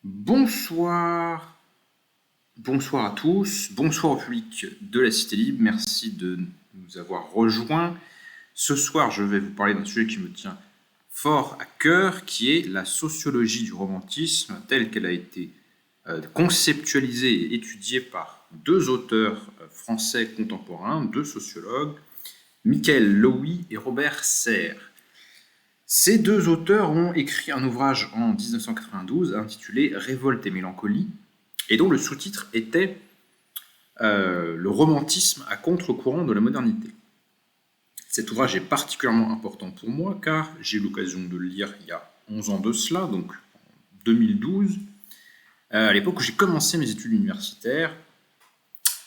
Bonsoir, bonsoir à tous, bonsoir au public de la Cité Libre, merci de nous avoir rejoints. Ce soir, je vais vous parler d'un sujet qui me tient fort à cœur, qui est la sociologie du romantisme, telle qu'elle a été conceptualisée et étudiée par deux auteurs français contemporains, deux sociologues, Michael Lowy et Robert Serre. Ces deux auteurs ont écrit un ouvrage en 1992 intitulé Révolte et mélancolie, et dont le sous-titre était Le romantisme à contre-courant de la modernité. Cet ouvrage est particulièrement important pour moi car j'ai eu l'occasion de le lire il y a 11 ans de cela, donc en 2012, à l'époque où j'ai commencé mes études universitaires.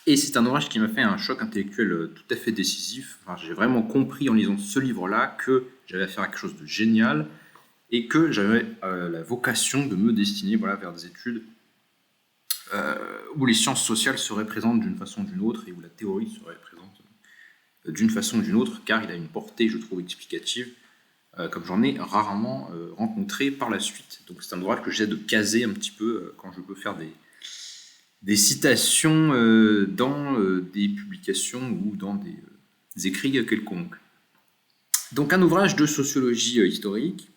Et c'est un ouvrage qui m'a fait un choc intellectuel tout à fait décisif. Enfin, j'ai vraiment compris en lisant ce livre-là que j'avais affaire à quelque chose de génial et que j'avais la vocation de me destiner vers des études où les sciences sociales seraient présentes d'une façon ou d'une autre et où la théorie serait présente d'une façon ou d'une autre, car il a une portée, je trouve, explicative, comme j'en ai rarement rencontré par la suite. Donc c'est un ouvrage que j'essaie de caser un petit peu quand je peux faire des citations dans des publications ou dans des écrits quelconques. Donc un ouvrage de sociologie historique.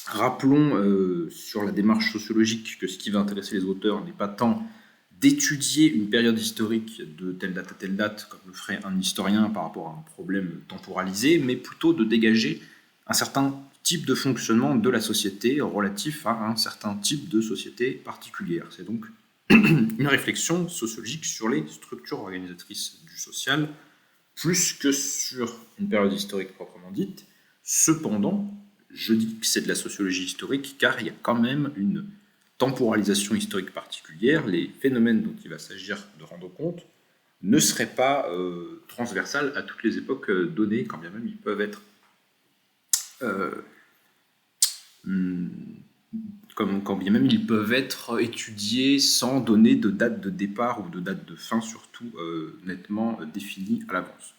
Rappelons sur la démarche sociologique que ce qui va intéresser les auteurs n'est pas tant d'étudier une période historique de telle date à telle date, comme le ferait un historien par rapport à un problème temporalisé, mais plutôt de dégager un certain type de fonctionnement de la société relatif à un certain type de société particulière. C'est donc une réflexion sociologique sur les structures organisatrices du social, plus que sur une période historique proprement dite. Cependant, je dis que c'est de la sociologie historique car il y a quand même une temporalisation historique particulière. Les phénomènes dont il va s'agir de rendre compte ne seraient pas transversales à toutes les époques données, quand bien même ils peuvent être quand bien même ils peuvent être étudiés sans donner de date de départ ou de date de fin, surtout nettement définie à l'avance.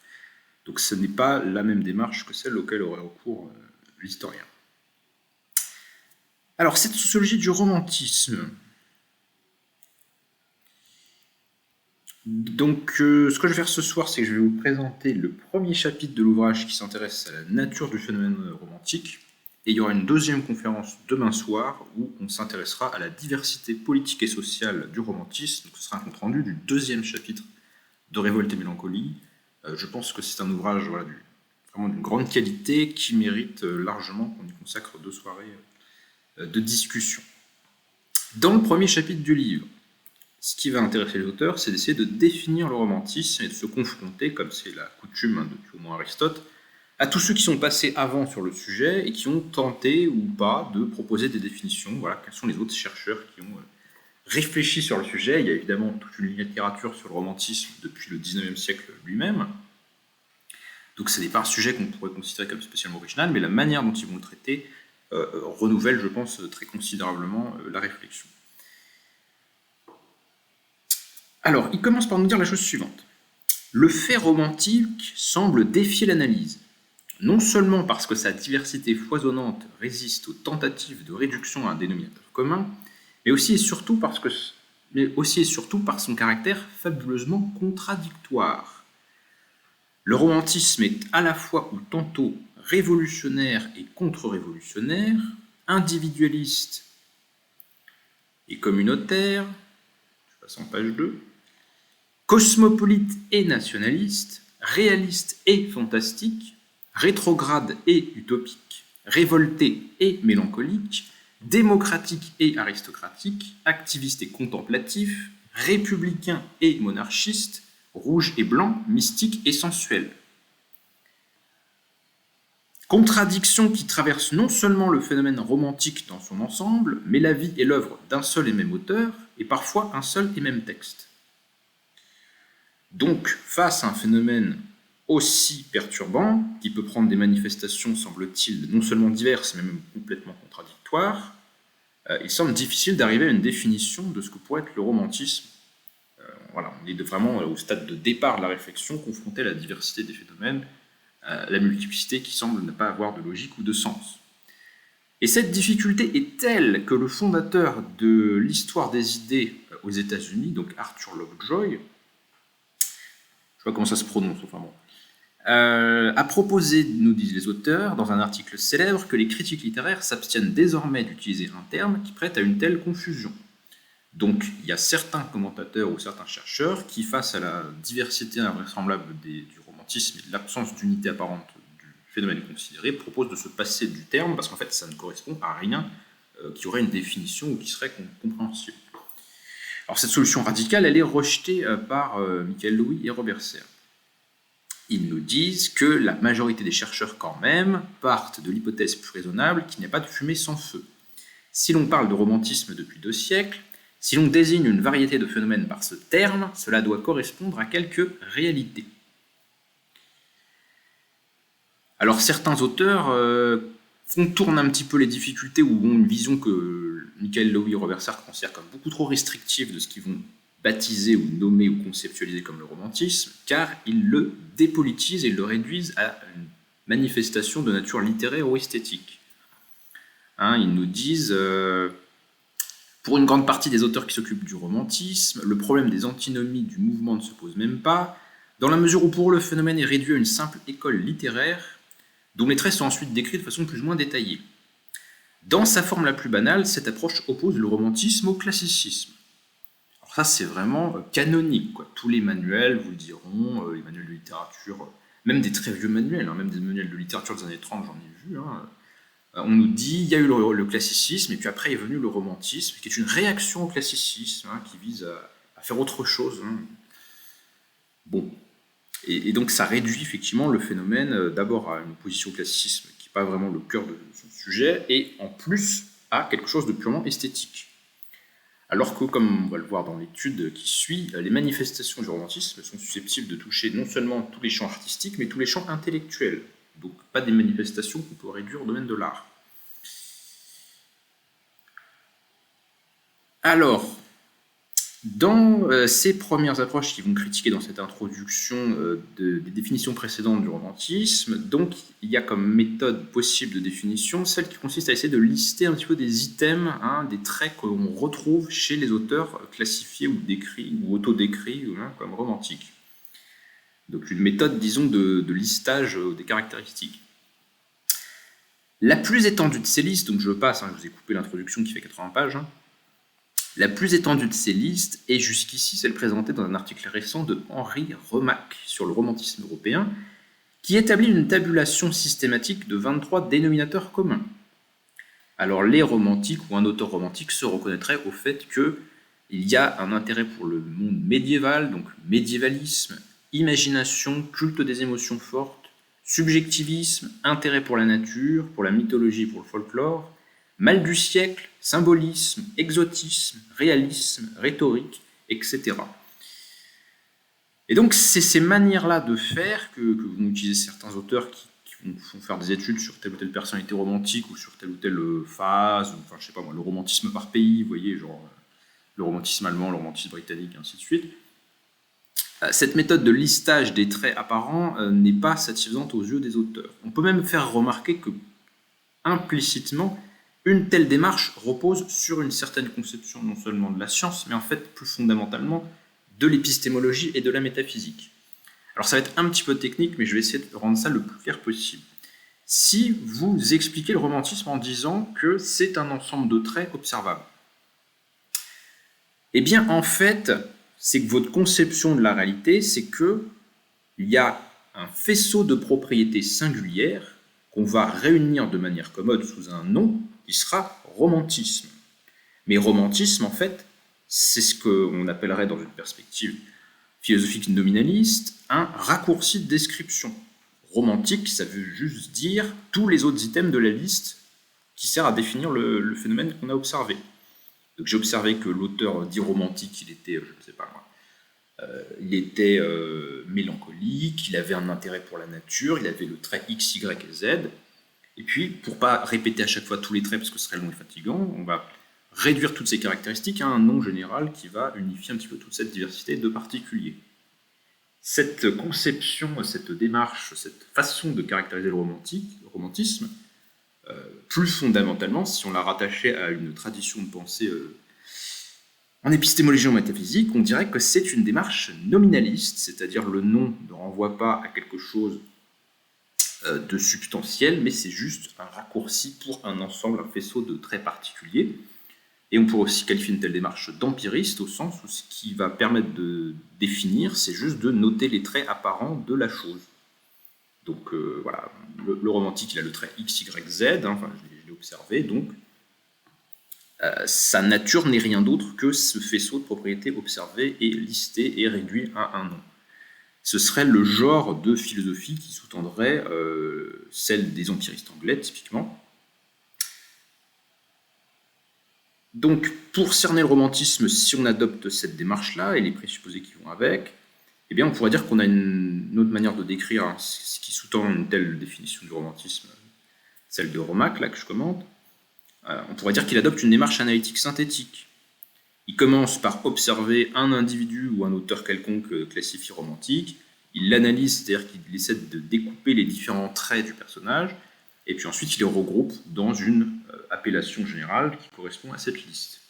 Donc ce n'est pas la même démarche que celle auquel aurait recours l'historien. Alors, cette sociologie du romantisme. Donc, ce que je vais faire ce soir, c'est que je vais vous présenter le premier chapitre de l'ouvrage qui s'intéresse à la nature du phénomène romantique. Et il y aura une deuxième conférence demain soir où on s'intéressera à la diversité politique et sociale du romantisme. Donc, ce sera un compte-rendu du deuxième chapitre de Révolte et mélancolie. Je pense que c'est un ouvrage vraiment d'une grande qualité qui mérite largement qu'on y consacre 2 soirées de discussion. Dans le premier chapitre du livre, ce qui va intéresser les auteurs, c'est d'essayer de définir le romantisme et de se confronter, comme c'est la coutume depuis au moins Aristote, à tous ceux qui sont passés avant sur le sujet et qui ont tenté ou pas de proposer des définitions. Voilà, quels sont les autres chercheurs qui ont réfléchi sur le sujet. Il y a évidemment toute une littérature sur le romantisme depuis le 19e siècle lui-même. Donc ce n'est pas un sujet qu'on pourrait considérer comme spécialement original, mais la manière dont ils vont le traiter renouvelle, je pense, très considérablement la réflexion. Alors, il commence par nous dire la chose suivante. Le fait romantique semble défier l'analyse, non seulement parce que sa diversité foisonnante résiste aux tentatives de réduction à un dénominateur commun, mais aussi et surtout par son caractère fabuleusement contradictoire. Le romantisme est à la fois ou tantôt révolutionnaire et contre-révolutionnaire, individualiste et communautaire, je passe en page 2, cosmopolite et nationaliste, réaliste et fantastique, rétrograde et utopique, révolté et mélancolique, démocratique et aristocratique, activiste et contemplatif, républicain et monarchiste, rouge et blanc, mystique et sensuel. Contradiction qui traverse non seulement le phénomène romantique dans son ensemble, mais la vie et l'œuvre d'un seul et même auteur, et parfois un seul et même texte. Donc, face à un phénomène aussi perturbant, qui peut prendre des manifestations, semble-t-il, non seulement diverses, mais même complètement contradictoires, il semble difficile d'arriver à une définition de ce que pourrait être le romantisme. On est vraiment au stade de départ de la réflexion, confronté à la diversité des phénomènes, la multiplicité qui semble ne pas avoir de logique ou de sens. Et cette difficulté est telle que le fondateur de l'histoire des idées aux États-Unis, donc Arthur Lovejoy, je ne sais pas comment ça se prononce, enfin bon, a proposé, nous disent les auteurs, dans un article célèbre, que les critiques littéraires s'abstiennent désormais d'utiliser un terme qui prête à une telle confusion. Donc, il y a certains commentateurs ou certains chercheurs qui, face à la diversité invraisemblable du romantisme et de l'absence d'unité apparente du phénomène considéré, proposent de se passer du terme parce qu'en fait, ça ne correspond à rien qui aurait une définition ou qui serait compréhensible. Alors, cette solution radicale, elle est rejetée par Michael Lewis et Robert Serre. Ils nous disent que la majorité des chercheurs, quand même, partent de l'hypothèse plus raisonnable qu'il n'y a pas de fumée sans feu. Si l'on parle de romantisme depuis 2 siècles, si l'on désigne une variété de phénomènes par ce terme, cela doit correspondre à quelques réalités. Alors certains auteurs tournent un petit peu les difficultés ou ont une vision que Michael Lewis et Robert Sartre considèrent comme beaucoup trop restrictive de ce qu'ils vont baptiser ou nommer ou conceptualiser comme le romantisme, car ils le dépolitisent et le réduisent à une manifestation de nature littéraire ou esthétique. Ils nous disent, pour une grande partie des auteurs qui s'occupent du romantisme, le problème des antinomies du mouvement ne se pose même pas, dans la mesure où pour eux le phénomène est réduit à une simple école littéraire, dont les traits sont ensuite décrits de façon plus ou moins détaillée. Dans sa forme la plus banale, cette approche oppose le romantisme au classicisme. Alors ça, c'est vraiment canonique, quoi. Tous les manuels vous le diront, les manuels de littérature, même des très vieux manuels, même des manuels de littérature des années 30, j'en ai vu. On nous dit, il y a eu le classicisme, et puis après est venu le romantisme, qui est une réaction au classicisme, qui vise à faire autre chose. Bon. Et donc ça réduit effectivement le phénomène d'abord à une opposition au classicisme, qui n'est pas vraiment le cœur de son sujet, et en plus à quelque chose de purement esthétique. Alors que, comme on va le voir dans l'étude qui suit, les manifestations du romantisme sont susceptibles de toucher non seulement tous les champs artistiques, mais tous les champs intellectuels. Donc pas des manifestations qu'on peut réduire au domaine de l'art. Alors, dans ces premières approches qui vont critiquer dans cette introduction des définitions précédentes du romantisme, donc il y a comme méthode possible de définition celle qui consiste à essayer de lister un petit peu des items, des traits que l'on retrouve chez les auteurs classifiés ou décrits ou autodécrits comme romantiques. Donc une méthode, disons, de listage des caractéristiques. La plus étendue de ces listes, donc je passe, je vous ai coupé l'introduction qui fait 80 pages, la plus étendue de ces listes est jusqu'ici celle présentée dans un article récent de Henri Remac sur le romantisme européen, qui établit une tabulation systématique de 23 dénominateurs communs. Alors les romantiques ou un auteur romantique se reconnaîtrait au fait qu'il y a un intérêt pour le monde médiéval, donc médiévalisme, imagination, culte des émotions fortes, subjectivisme, intérêt pour la nature, pour la mythologie, pour le folklore, mal du siècle, symbolisme, exotisme, réalisme, rhétorique, etc. Et donc c'est ces manières-là de faire que vont utiliser certains auteurs qui vont faire des études sur telle ou telle personnalité romantique ou sur telle ou telle phase, ou, je sais pas moi, le romantisme par pays, vous voyez, genre le romantisme allemand, le romantisme britannique, et ainsi de suite. Cette méthode de listage des traits apparents n'est pas satisfaisante aux yeux des auteurs. On peut même faire remarquer que, implicitement, une telle démarche repose sur une certaine conception non seulement de la science, mais en fait plus fondamentalement de l'épistémologie et de la métaphysique. Alors ça va être un petit peu technique, mais je vais essayer de rendre ça le plus clair possible. Si vous expliquez le romantisme en disant que c'est un ensemble de traits observables, eh bien en fait, c'est que votre conception de la réalité, c'est qu'il y a un faisceau de propriétés singulières qu'on va réunir de manière commode sous un nom qui sera romantisme. Mais romantisme, en fait, c'est ce qu'on appellerait dans une perspective philosophique nominaliste un raccourci de description. Romantique, ça veut juste dire tous les autres items de la liste qui sert à définir le phénomène qu'on a observé. Donc j'ai observé que l'auteur dit romantique, il était, je ne sais pas moi, il était mélancolique, il avait un intérêt pour la nature, il avait le trait X, Y et Z. Et puis, pour ne pas répéter à chaque fois tous les traits parce que ce serait long et fatigant, on va réduire toutes ces caractéristiques à un nom général qui va unifier un petit peu toute cette diversité de particuliers. Cette conception, cette démarche, cette façon de caractériser le romantisme Plus fondamentalement, si on la rattachait à une tradition de pensée en épistémologie ou en métaphysique, on dirait que c'est une démarche nominaliste, c'est-à-dire le nom ne renvoie pas à quelque chose de substantiel, mais c'est juste un raccourci pour un ensemble, un faisceau de traits particuliers. Et on pourrait aussi qualifier une telle démarche d'empiriste, au sens où ce qui va permettre de définir, c'est juste de noter les traits apparents de la chose. Donc voilà, le romantique, il a le trait X, Y, Z, hein, enfin, je l'ai observé, donc sa nature n'est rien d'autre que ce faisceau de propriétés observées et listées et réduit à un nom. Ce serait le genre de philosophie qui sous-tendrait celle des empiristes anglais, typiquement. Donc, pour cerner le romantisme, si on adopte cette démarche-là et les présupposés qui vont avec, eh bien, on pourrait dire qu'on a une autre manière de décrire ce qui sous-tend une telle définition du romantisme, celle de Romac, là, que je commente. On pourrait dire qu'il adopte une démarche analytique synthétique. Il commence par observer un individu ou un auteur quelconque classifié romantique, il l'analyse, c'est-à-dire qu'il essaie de découper les différents traits du personnage, et puis ensuite il les regroupe dans une appellation générale qui correspond à cette liste.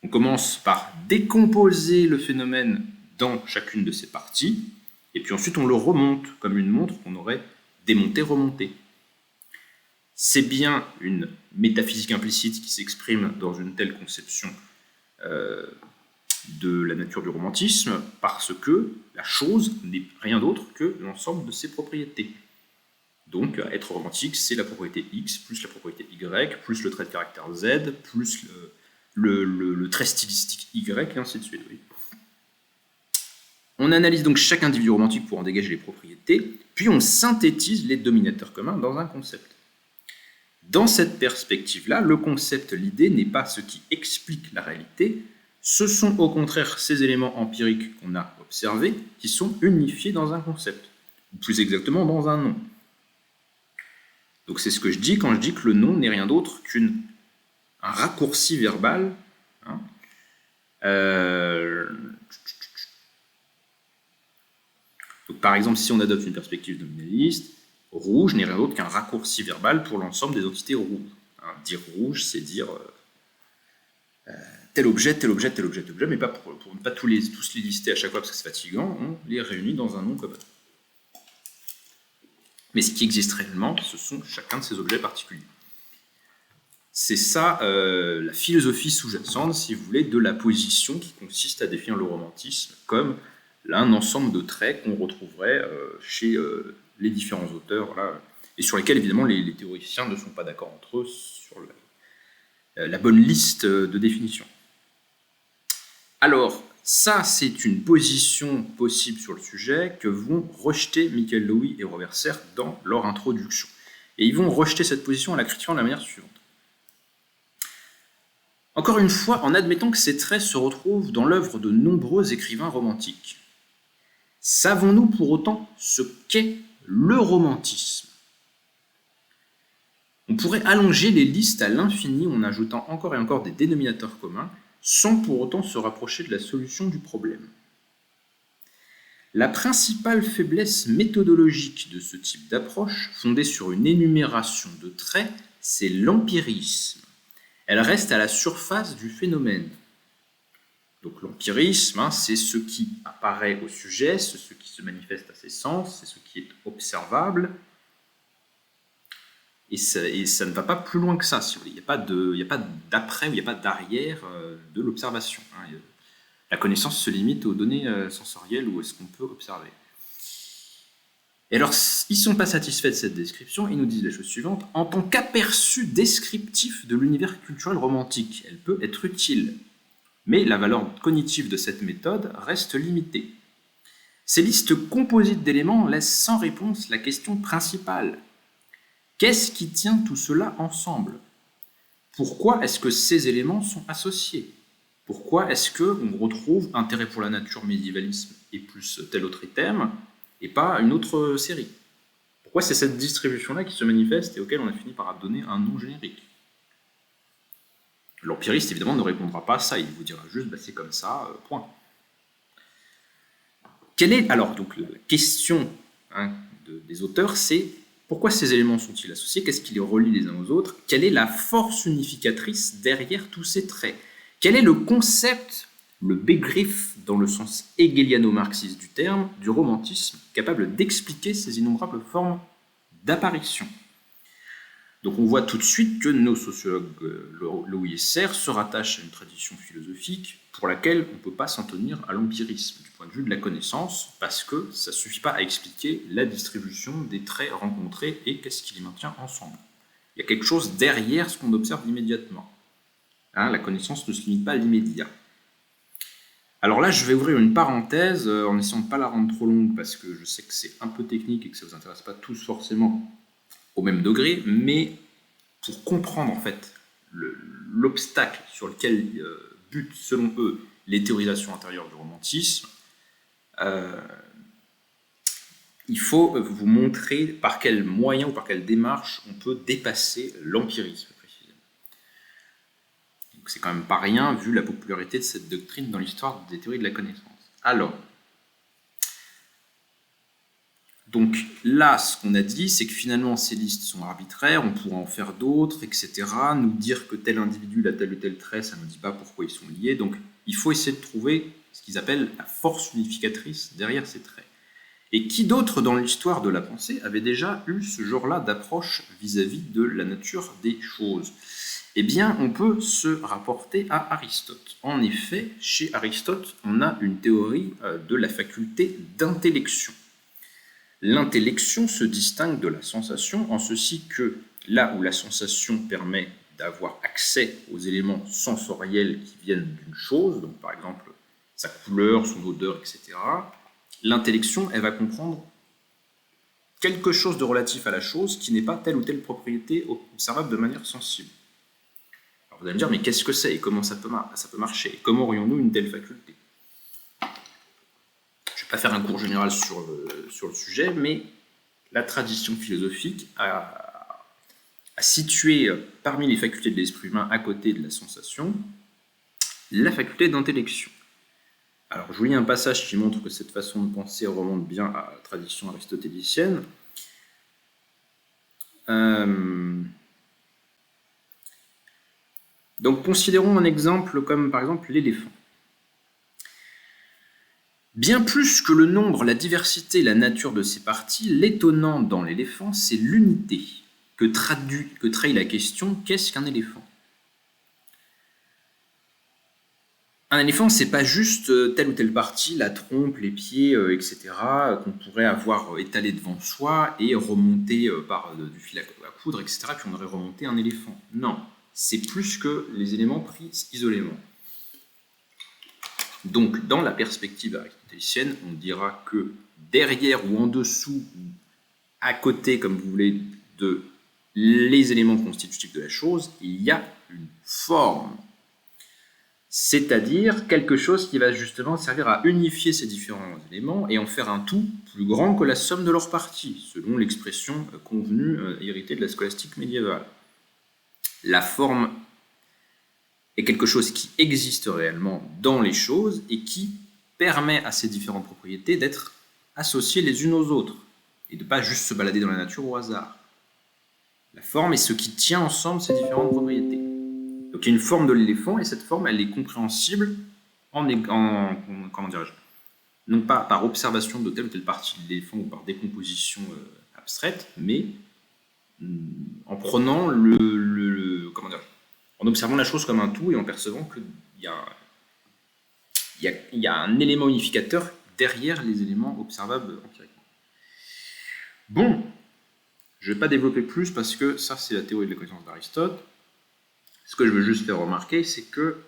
On commence par décomposer le phénomène dans chacune de ses parties, et puis ensuite on le remonte, comme une montre qu'on aurait démonté-remonté. C'est bien une métaphysique implicite qui s'exprime dans une telle conception de la nature du romantisme, parce que la chose n'est rien d'autre que l'ensemble de ses propriétés. Donc, être romantique, c'est la propriété X, plus la propriété Y, plus le trait de caractère Z, plus le trait stylistique Y, et ainsi de suite. Oui. On analyse donc chaque individu romantique pour en dégager les propriétés, puis on synthétise les dominateurs communs dans un concept. Dans cette perspective-là, le concept, l'idée, n'est pas ce qui explique la réalité, ce sont au contraire ces éléments empiriques qu'on a observés qui sont unifiés dans un concept, ou plus exactement dans un nom. Donc c'est ce que je dis quand je dis que le nom n'est rien d'autre qu'un raccourci verbal. Hein. Donc, par exemple, si on adopte une perspective nominaliste, rouge n'est rien d'autre qu'un raccourci verbal pour l'ensemble des entités rouges. Hein, dire rouge, c'est dire tel objet, tel objet, tel objet, tel objet, mais pas pour ne pas tous les lister à chaque fois parce que c'est fatigant, on les réunit dans un nom commun. Mais ce qui existe réellement, ce sont chacun de ces objets particuliers. C'est ça la philosophie sous-jacente, si vous voulez, de la position qui consiste à définir le romantisme comme un ensemble de traits qu'on retrouverait chez les différents auteurs, là, et sur lesquels, évidemment, les théoriciens ne sont pas d'accord entre eux sur la bonne liste de définitions. Alors, ça, c'est une position possible sur le sujet que vont rejeter Michael Lowy et Robert Serre dans leur introduction. Et ils vont rejeter cette position en la critiquant de la manière suivante. Encore une fois, en admettant que ces traits se retrouvent dans l'œuvre de nombreux écrivains romantiques, savons-nous pour autant ce qu'est le romantisme ? On pourrait allonger les listes à l'infini en ajoutant encore et encore des dénominateurs communs, sans pour autant se rapprocher de la solution du problème. La principale faiblesse méthodologique de ce type d'approche, fondée sur une énumération de traits, c'est l'empirisme. Elle reste à la surface du phénomène. Donc l'empirisme, c'est ce qui apparaît au sujet, c'est ce qui se manifeste à ses sens, c'est ce qui est observable, et ça ne va pas plus loin que ça. Il n'y a pas d'après, il n'y a pas d'arrière de l'observation. La connaissance se limite aux données sensorielles ou à ce qu'on peut observer. Et alors, ils ne sont pas satisfaits de cette description, ils nous disent la chose suivante. En tant qu'aperçu descriptif de l'univers culturel romantique, elle peut être utile. Mais la valeur cognitive de cette méthode reste limitée. Ces listes composites d'éléments laissent sans réponse la question principale. Qu'est-ce qui tient tout cela ensemble ? Pourquoi est-ce que ces éléments sont associés ? Pourquoi est-ce qu'on retrouve intérêt pour la nature, médiévalisme et plus tel autre item, et pas une autre série ? Pourquoi c'est cette distribution-là qui se manifeste et auquel on a fini par donner un nom générique ? L'empiriste, évidemment, ne répondra pas à ça, il vous dira juste c'est comme ça, point. Quelle est alors donc la question des auteurs, c'est Pourquoi ces éléments sont-ils associés? Qu'est-ce qui les relie les uns aux autres? Quelle est la force unificatrice derrière tous ces traits? Quel est le concept, le Begriff, dans le sens hegeliano-marxiste du terme, du romantisme, capable d'expliquer ces innombrables formes d'apparition? Donc on voit tout de suite que nos sociologues l'OISR se rattachent à une tradition philosophique pour laquelle on ne peut pas s'en tenir à l'empirisme du point de vue de la connaissance, parce que ça ne suffit pas à expliquer la distribution des traits rencontrés et qu'est-ce qui les maintient ensemble. Il y a quelque chose derrière ce qu'on observe immédiatement. La connaissance ne se limite pas à l'immédiat. Alors là, je vais ouvrir une parenthèse en essayant de ne pas la rendre trop longue, parce que je sais que c'est un peu technique et que ça ne vous intéresse pas tous forcément au même degré, mais pour comprendre en fait l'obstacle sur lequel butent selon eux les théorisations intérieures du romantisme, il faut vous montrer par quel moyen ou par quelle démarche on peut dépasser l'empirisme précisément. Donc c'est quand même pas rien vu la popularité de cette doctrine dans l'histoire des théories de la connaissance. Alors, donc là, ce qu'on a dit, c'est que finalement ces listes sont arbitraires, on pourra en faire d'autres, etc. Nous dire que tel individu a tel ou tel trait, ça ne nous dit pas pourquoi ils sont liés. Donc il faut essayer de trouver ce qu'ils appellent la force unificatrice derrière ces traits. Et qui d'autre dans l'histoire de la pensée avait déjà eu ce genre-là d'approche vis-à-vis de la nature des choses? Eh bien, on peut se rapporter à Aristote. En effet, chez Aristote, on a une théorie de la faculté d'intellection. L'intellection se distingue de la sensation en ceci que là où la sensation permet d'avoir accès aux éléments sensoriels qui viennent d'une chose, donc par exemple sa couleur, son odeur, etc., l'intellection, elle va comprendre quelque chose de relatif à la chose qui n'est pas telle ou telle propriété observable de manière sensible. Alors vous allez me dire, mais qu'est-ce que c'est et comment ça peut marcher? Et comment aurions-nous une telle faculté? Je ne vais pas faire un cours général sur le sujet, mais la tradition philosophique a situé parmi les facultés de l'esprit humain, à côté de la sensation, la faculté d'intellection. Alors, je vous lis un passage qui montre que cette façon de penser remonte bien à la tradition aristotélicienne. Donc, considérons un exemple comme, par exemple, l'éléphant. Bien plus que le nombre, la diversité, la nature de ses parties, l'étonnant dans l'éléphant, c'est l'unité que trahit la question « qu'est-ce qu'un éléphant ?» Un éléphant, c'est pas juste telle ou telle partie, la trompe, les pieds, etc., qu'on pourrait avoir étalé devant soi et remonté par du fil à coudre, etc., puis on aurait remonté un éléphant. Non, c'est plus que les éléments pris isolément. Donc, dans la perspective aristotélicienne, on dira que derrière ou en dessous, ou à côté, comme vous voulez, de les éléments constitutifs de la chose, il y a une forme. C'est-à-dire quelque chose qui va justement servir à unifier ces différents éléments et en faire un tout plus grand que la somme de leurs parties, selon l'expression convenue héritée de la scolastique médiévale. La forme est quelque chose qui existe réellement dans les choses et qui permet à ces différentes propriétés d'être associées les unes aux autres et de ne pas juste se balader dans la nature au hasard. La forme est ce qui tient ensemble ces différentes propriétés. Donc il y a une forme de l'éléphant et cette forme elle est compréhensible comment dirais-je, non pas par observation de telle ou telle partie de l'éléphant ou par décomposition abstraite, mais en prenant en observant la chose comme un tout et en percevant qu'il y a un élément unificateur derrière les éléments observables empiriquement. Bon, je ne vais pas développer plus parce que ça c'est la théorie de la connaissance d'Aristote. Ce que je veux juste faire remarquer, c'est que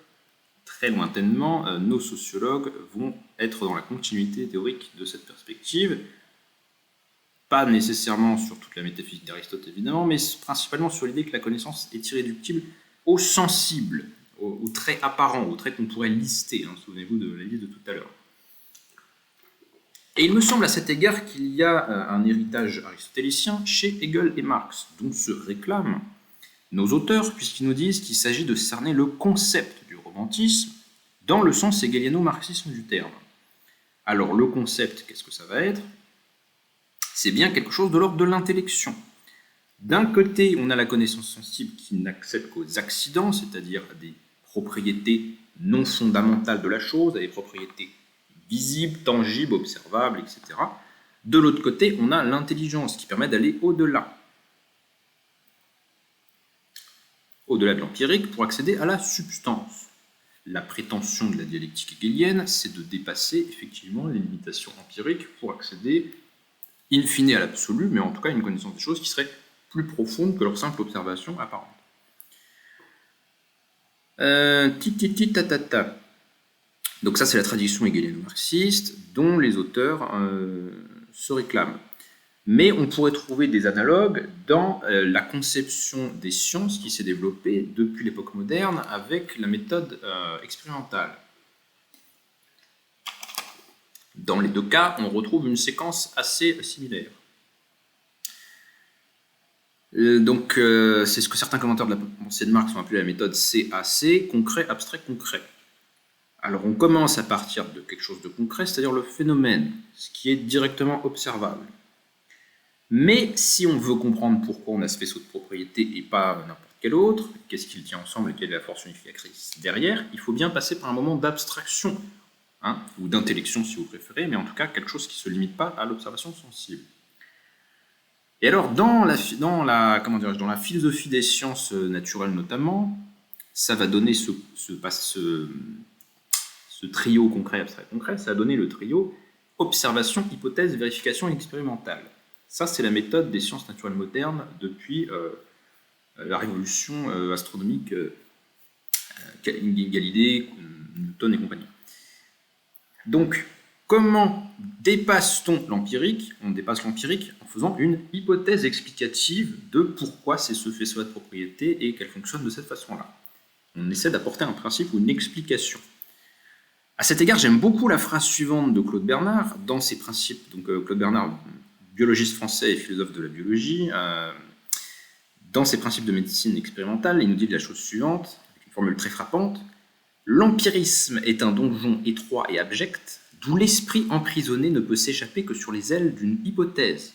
très lointainement, nos sociologues vont être dans la continuité théorique de cette perspective, pas nécessairement sur toute la métaphysique d'Aristote évidemment, mais principalement sur l'idée que la connaissance est irréductible au sensible, au trait apparent, au trait qu'on pourrait lister, souvenez-vous de la liste de tout à l'heure. Et il me semble à cet égard qu'il y a un héritage aristotélicien chez Hegel et Marx, dont se réclament nos auteurs, puisqu'ils nous disent qu'il s'agit de cerner le concept du romantisme dans le sens hegeliano-marxisme du terme. Alors le concept, qu'est-ce que ça va être? C'est bien quelque chose de l'ordre de l'intellection. D'un côté, on a la connaissance sensible qui n'accède qu'aux accidents, c'est-à-dire à des propriétés non fondamentales de la chose, à des propriétés visibles, tangibles, observables, etc. De l'autre côté, on a l'intelligence qui permet d'aller au-delà de l'empirique pour accéder à la substance. La prétention de la dialectique hegelienne, c'est de dépasser effectivement les limitations empiriques pour accéder in fine à l'absolu, mais en tout cas à une connaissance des choses qui serait plus profonde que leur simple observation apparente. Donc ça, c'est la tradition hegeliano-marxiste dont les auteurs se réclament. Mais on pourrait trouver des analogues dans la conception des sciences qui s'est développée depuis l'époque moderne avec la méthode expérimentale. Dans les deux cas, on retrouve une séquence assez similaire. C'est ce que certains commentaires de la pensée de Marx ont appelé la méthode CAC, concret, abstrait, concret. Alors on commence à partir de quelque chose de concret, c'est-à-dire le phénomène, ce qui est directement observable. Mais si on veut comprendre pourquoi on a ce faisceau de propriété et pas n'importe quel autre, qu'est-ce qui le tient ensemble et quelle est la force unificatrice derrière, il faut bien passer par un moment d'abstraction, ou d'intellection si vous préférez, mais en tout cas quelque chose qui ne se limite pas à l'observation sensible. Et alors dans la philosophie des sciences naturelles notamment, ça va donner ce trio concret, abstrait, concret, ça a donné le trio observation, hypothèse, vérification expérimentale. Ça, c'est la méthode des sciences naturelles modernes depuis la révolution astronomique Galilée, Newton et compagnie. Donc, comment dépasse-t-on l'empirique? On dépasse l'empirique en faisant une hypothèse explicative de pourquoi c'est ce faisceau de propriété et qu'elle fonctionne de cette façon-là. On essaie d'apporter un principe ou une explication. À cet égard, j'aime beaucoup la phrase suivante de Claude Bernard dans ses principes. Donc, Claude Bernard, biologiste français et philosophe de la biologie, dans ses principes de médecine expérimentale, il nous dit la chose suivante, avec une formule très frappante: l'empirisme est un donjon étroit et abject, d'où l'esprit emprisonné ne peut s'échapper que sur les ailes d'une hypothèse.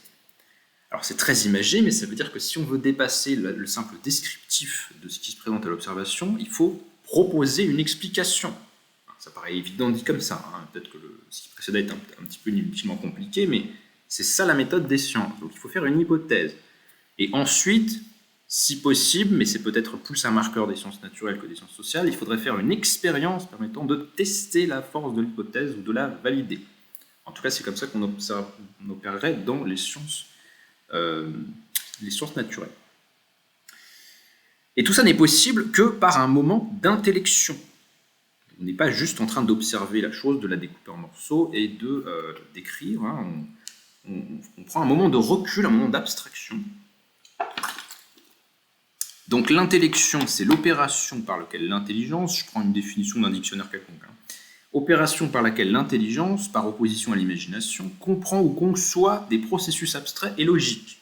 Alors c'est très imagé, mais ça veut dire que si on veut dépasser le simple descriptif de ce qui se présente à l'observation, il faut proposer une explication. Ça paraît évident dit comme ça, peut-être que ce qui précédait est un petit peu inutilement compliqué, mais c'est ça la méthode des sciences. Donc il faut faire une hypothèse. Et ensuite, si possible, mais c'est peut-être plus un marqueur des sciences naturelles que des sciences sociales, il faudrait faire une expérience permettant de tester la force de l'hypothèse ou de la valider. En tout cas, c'est comme ça qu'on opérerait dans les sciences naturelles. Et tout ça n'est possible que par un moment d'intellection. On n'est pas juste en train d'observer la chose, de la découper en morceaux et de d'écrire. On prend un moment de recul, un moment d'abstraction. Donc l'intellection, c'est l'opération par laquelle l'intelligence, je prends une définition d'un dictionnaire quelconque, opération par laquelle l'intelligence, par opposition à l'imagination, comprend ou conçoit des processus abstraits et logiques.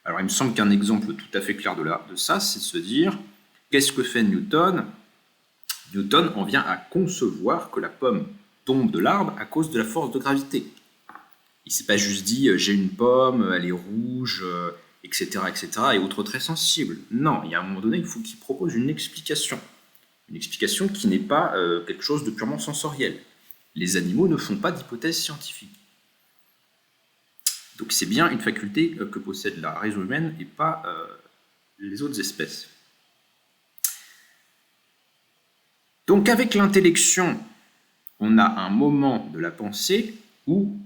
Alors il me semble qu'un exemple tout à fait clair de ça, c'est de se dire, qu'est-ce que fait Newton? Newton en vient à concevoir que la pomme tombe de l'arbre à cause de la force de gravité. Il ne s'est pas juste dit « j'ai une pomme, elle est rouge », etc., etc., et autres très sensibles. Non, il y a un moment donné, il faut qu'il propose une explication. Une explication qui n'est pas quelque chose de purement sensoriel. Les animaux ne font pas d'hypothèses scientifiques. Donc c'est bien une faculté que possède la raison humaine et pas les autres espèces. Donc avec l'intellection, on a un moment de la pensée où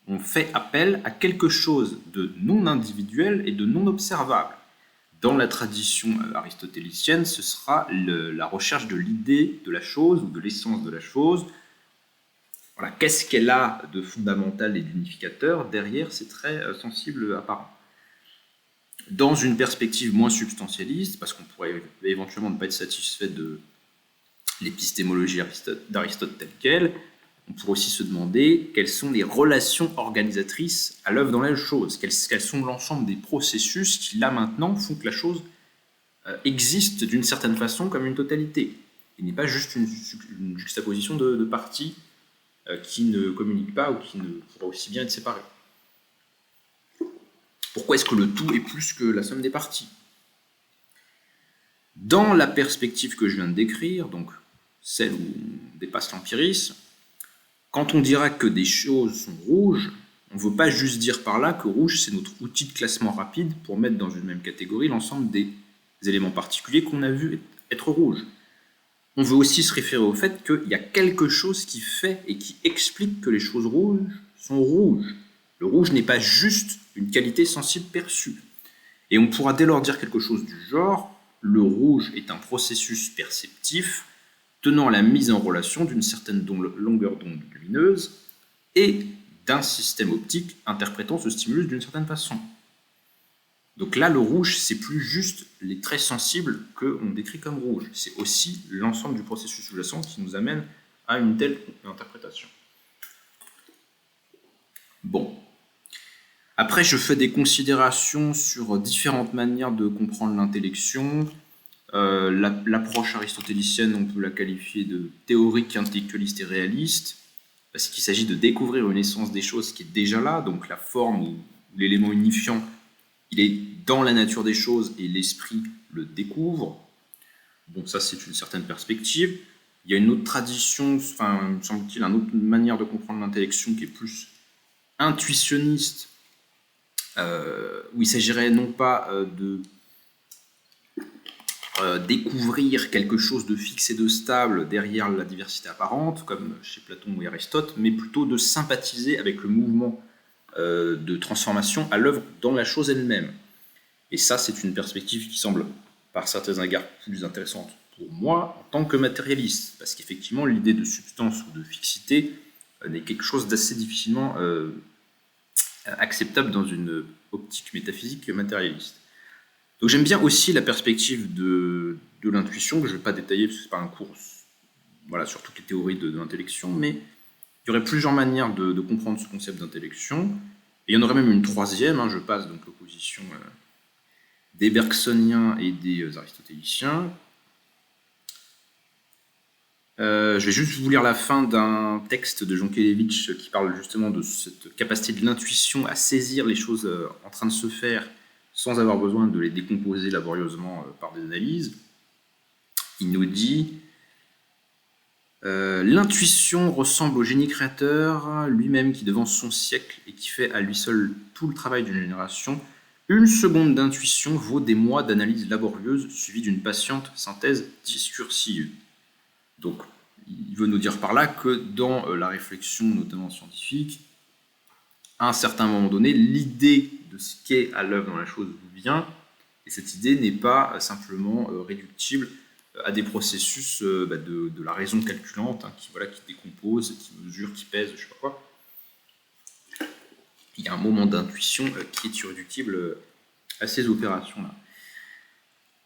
on fait appel à quelque chose de non individuel et de non observable. Dans la tradition aristotélicienne, ce sera la recherche de l'idée de la chose ou de l'essence de la chose. Voilà, qu'est-ce qu'elle a de fondamental et d'unificateur derrière ces traits sensibles apparents. Dans une perspective moins substantialiste, parce qu'on pourrait éventuellement ne pas être satisfait de l'épistémologie d'Aristote telle qu'elle, on pourrait aussi se demander quelles sont les relations organisatrices à l'œuvre dans la chose, quels sont l'ensemble des processus qui, là maintenant, font que la chose existe d'une certaine façon comme une totalité. Il n'est pas juste une juxtaposition de parties qui ne communiquent pas ou qui ne pourraient aussi bien être séparées. Pourquoi est-ce que le tout est plus que la somme des parties? Dans la perspective que je viens de décrire, donc celle où on dépasse l'empirisme, quand on dira que des choses sont rouges, on ne veut pas juste dire par là que rouge, c'est notre outil de classement rapide pour mettre dans une même catégorie l'ensemble des éléments particuliers qu'on a vu être rouges. On veut aussi se référer au fait qu'il y a quelque chose qui fait et qui explique que les choses rouges sont rouges. Le rouge n'est pas juste une qualité sensible perçue. Et on pourra dès lors dire quelque chose du genre, le rouge est un processus perceptif tenant à la mise en relation d'une certaine longueur d'onde lumineuse et d'un système optique interprétant ce stimulus d'une certaine façon. Donc là, le rouge, c'est plus juste les traits sensibles qu'on décrit comme rouge. C'est aussi l'ensemble du processus sous-jacent qui nous amène à une telle interprétation. Bon. Après, je fais des considérations sur différentes manières de comprendre l'intellection. L'approche aristotélicienne, on peut la qualifier de théorique, intellectualiste et réaliste, parce qu'il s'agit de découvrir une essence des choses qui est déjà là, donc la forme ou l'élément unifiant, il est dans la nature des choses et l'esprit le découvre. Bon, ça c'est une certaine perspective. Il y a une autre tradition, enfin, me semble-t-il, une autre manière de comprendre l'intellection qui est plus intuitionniste, où il s'agirait non pas de découvrir quelque chose de fixe et de stable derrière la diversité apparente, comme chez Platon ou Aristote, mais plutôt de sympathiser avec le mouvement de transformation à l'œuvre dans la chose elle-même. Et ça, c'est une perspective qui semble, par certains égards, plus intéressante pour moi en tant que matérialiste, parce qu'effectivement, l'idée de substance ou de fixité n'est quelque chose d'assez difficilement acceptable dans une optique métaphysique matérialiste. Donc j'aime bien aussi la perspective de l'intuition, que je ne vais pas détailler parce que ce n'est pas un cours sur toutes les théories de l'intellection, mais il y aurait plusieurs manières de comprendre ce concept d'intellection. Et il y en aurait même une troisième, je passe donc l'opposition des bergsoniens et des aristotéliciens. Je vais juste vous lire la fin d'un texte de Jonkelevitch qui parle justement de cette capacité de l'intuition à saisir les choses en train de se faire sans avoir besoin de les décomposer laborieusement par des analyses. Il nous dit l'intuition ressemble au génie créateur, lui-même qui devance son siècle et qui fait à lui seul tout le travail d'une génération. Une seconde d'intuition vaut des mois d'analyse laborieuse suivie d'une patiente synthèse discursive. Donc, il veut nous dire par là que dans la réflexion, notamment scientifique, à un certain moment donné, l'idée de ce qu'est à l'œuvre dans la chose vous vient, et cette idée n'est pas simplement réductible à des processus de la raison calculante, qui décompose, qui mesure, qui pèse, je ne sais pas quoi. Il y a un moment d'intuition qui est irréductible à ces opérations-là.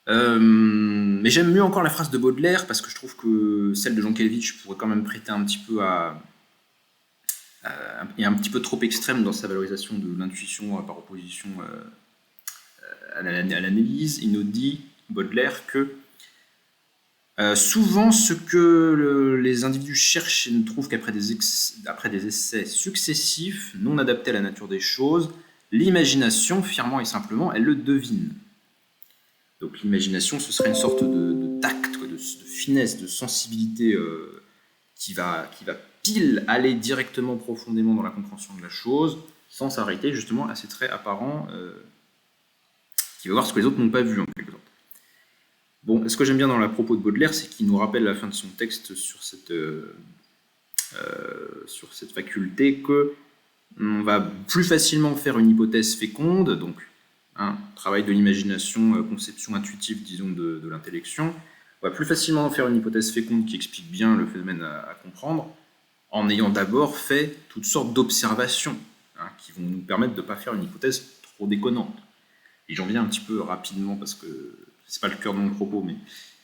Mais j'aime mieux encore la phrase de Baudelaire, parce que je trouve que celle de Jonkelevitch pourrait quand même prêter un petit peu est un petit peu trop extrême dans sa valorisation de l'intuition par opposition à l'analyse. Il nous dit, Baudelaire, que souvent ce que les individus cherchent et ne trouvent qu'après des essais successifs, non adaptés à la nature des choses, l'imagination, fièrement et simplement, elle le devine. Donc l'imagination, ce serait une sorte de tact, de finesse, de sensibilité qui va pile aller directement profondément dans la compréhension de la chose, sans s'arrêter justement à ces traits apparents qui va voir ce que les autres n'ont pas vu en quelque sorte. Bon, ce que j'aime bien dans la propos de Baudelaire, c'est qu'il nous rappelle à la fin de son texte sur cette faculté qu'on va plus facilement faire une hypothèse féconde, donc travail de l'imagination, conception intuitive, disons, de l'intellection. On va plus facilement faire une hypothèse féconde qui explique bien le phénomène à comprendre, en ayant d'abord fait toutes sortes d'observations qui vont nous permettre de ne pas faire une hypothèse trop déconnante. Et j'en viens un petit peu rapidement, parce que c'est pas le cœur de mon propos, mais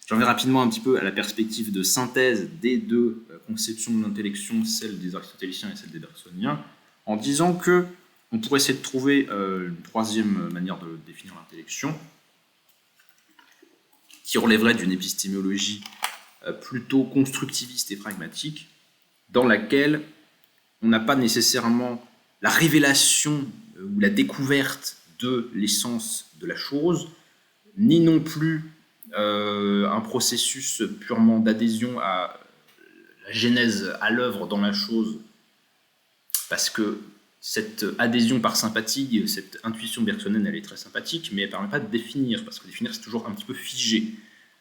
j'en viens rapidement un petit peu à la perspective de synthèse des deux conceptions de l'intellection, celle des aristotéliciens et celle des bergsoniens, en disant que on pourrait essayer de trouver une troisième manière de définir l'intellection, qui relèverait d'une épistémologie plutôt constructiviste et pragmatique, dans laquelle on n'a pas nécessairement la révélation ou la découverte de l'essence de la chose, ni non plus un processus purement d'adhésion à la genèse, à l'œuvre dans la chose, parce que cette adhésion par sympathie, cette intuition bergsonienne, elle est très sympathique, mais elle ne permet pas de définir, parce que définir, c'est toujours un petit peu figé.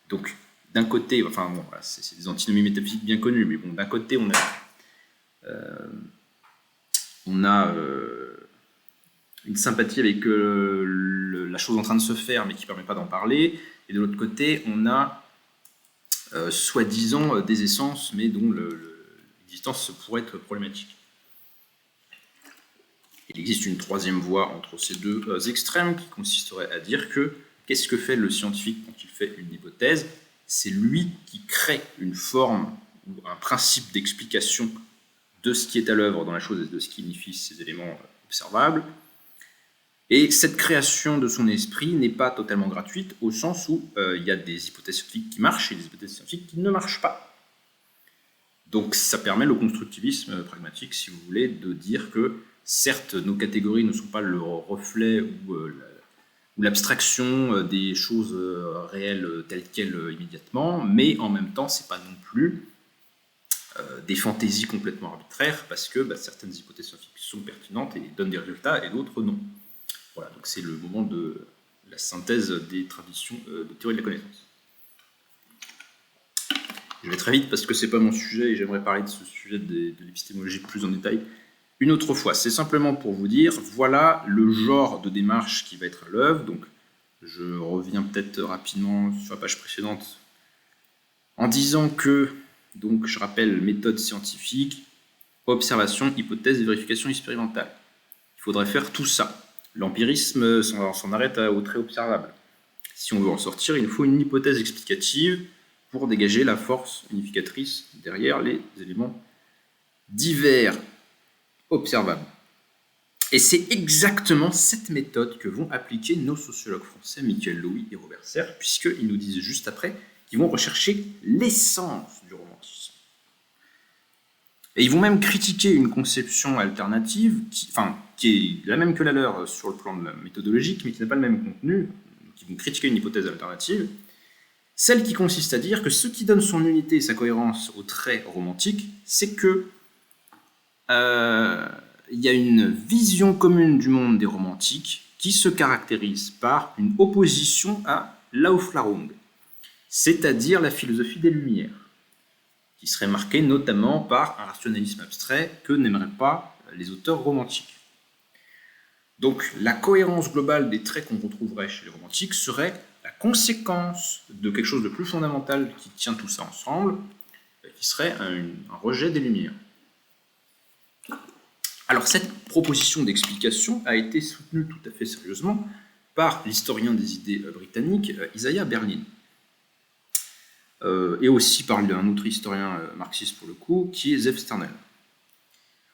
Donc, d'un côté, enfin, bon, voilà, c'est des antinomies métaphysiques bien connues, mais bon, d'un côté, on a une sympathie avec la chose en train de se faire, mais qui ne permet pas d'en parler, et de l'autre côté, on a soi-disant des essences, mais dont l'existence pourrait être problématique. Il existe une troisième voie entre ces deux extrêmes qui consisterait à dire que qu'est-ce que fait le scientifique quand il fait une hypothèse? C'est lui qui crée une forme ou un principe d'explication de ce qui est à l'œuvre dans la chose et de ce qui unifie ces éléments observables. Et cette création de son esprit n'est pas totalement gratuite au sens où il y a des hypothèses scientifiques qui marchent et des hypothèses scientifiques qui ne marchent pas. Donc ça permet le constructivisme pragmatique, si vous voulez, de dire que certes, nos catégories ne sont pas le reflet ou l'abstraction des choses réelles telles quelles immédiatement, mais en même temps, ce n'est pas non plus des fantaisies complètement arbitraires, parce que certaines hypothèses scientifiques sont pertinentes et donnent des résultats, et d'autres non. Voilà, donc c'est le moment de la synthèse des traditions de théorie de la connaissance. Je vais très vite parce que ce n'est pas mon sujet et j'aimerais parler de ce sujet de l'épistémologie plus en détail une autre fois. C'est simplement pour vous dire, voilà le genre de démarche qui va être à l'œuvre. Donc, je reviens peut-être rapidement sur la page précédente en disant que, donc, je rappelle, méthode scientifique, observation, hypothèse et vérification expérimentale. Il faudrait faire tout ça. L'empirisme s'en arrête au trait observable. Si on veut en sortir, il nous faut une hypothèse explicative pour dégager la force unificatrice derrière les éléments divers observables. Et c'est exactement cette méthode que vont appliquer nos sociologues français, Michael Louis et Robert Serre, puisqu'ils nous disent juste après qu'ils vont rechercher l'essence du romantisme. Et ils vont même critiquer une conception alternative, qui est la même que la leur sur le plan de la méthodologique, mais qui n'a pas le même contenu, qui vont critiquer une hypothèse alternative, celle qui consiste à dire que ce qui donne son unité et sa cohérence au trait romantique, c'est que il y a une vision commune du monde des romantiques qui se caractérise par une opposition à l'Aufklärung, c'est-à-dire la philosophie des Lumières, qui serait marquée notamment par un rationalisme abstrait que n'aimeraient pas les auteurs romantiques. Donc la cohérence globale des traits qu'on retrouverait chez les romantiques serait la conséquence de quelque chose de plus fondamental qui tient tout ça ensemble, qui serait un rejet des Lumières. Alors cette proposition d'explication a été soutenue tout à fait sérieusement par l'historien des idées britannique Isaiah Berlin, et aussi par un autre historien marxiste pour le coup, qui est Zeev Sternhell.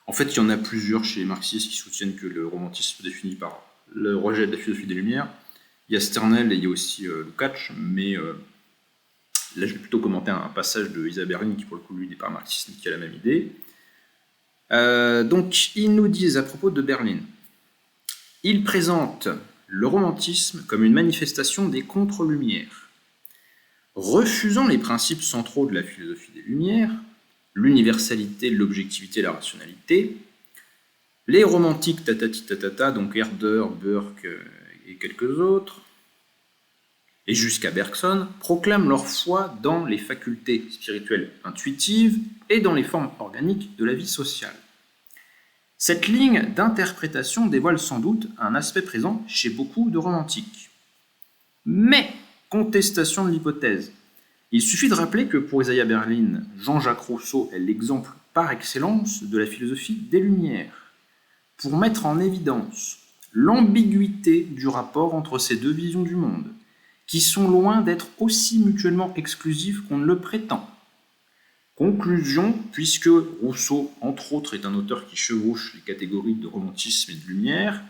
En fait, il y en a plusieurs chez les marxistes qui soutiennent que le romantisme se définit par le rejet de la philosophie des Lumières. Il y a Sternhell et il y a aussi Lukács, mais là je vais plutôt commenter un passage de Isaiah Berlin qui pour le coup lui n'est pas marxiste mais qui a la même idée. Donc, ils nous disent à propos de Berlin, ils présentent le romantisme comme une manifestation des contre-lumières. Refusant les principes centraux de la philosophie des Lumières, l'universalité, l'objectivité, la rationalité, les romantiques tatati-tatata, donc Herder, Burke et quelques autres, et jusqu'à Bergson, proclament leur foi dans les facultés spirituelles intuitives et dans les formes organiques de la vie sociale. Cette ligne d'interprétation dévoile sans doute un aspect présent chez beaucoup de romantiques. Mais, contestation de l'hypothèse. Il suffit de rappeler que pour Isaiah Berlin, Jean-Jacques Rousseau est l'exemple par excellence de la philosophie des Lumières, pour mettre en évidence l'ambiguïté du rapport entre ces deux visions du monde, qui sont loin d'être aussi mutuellement exclusives qu'on ne le prétend. Conclusion, puisque Rousseau, entre autres, est un auteur qui chevauche les catégories de romantisme et de lumière,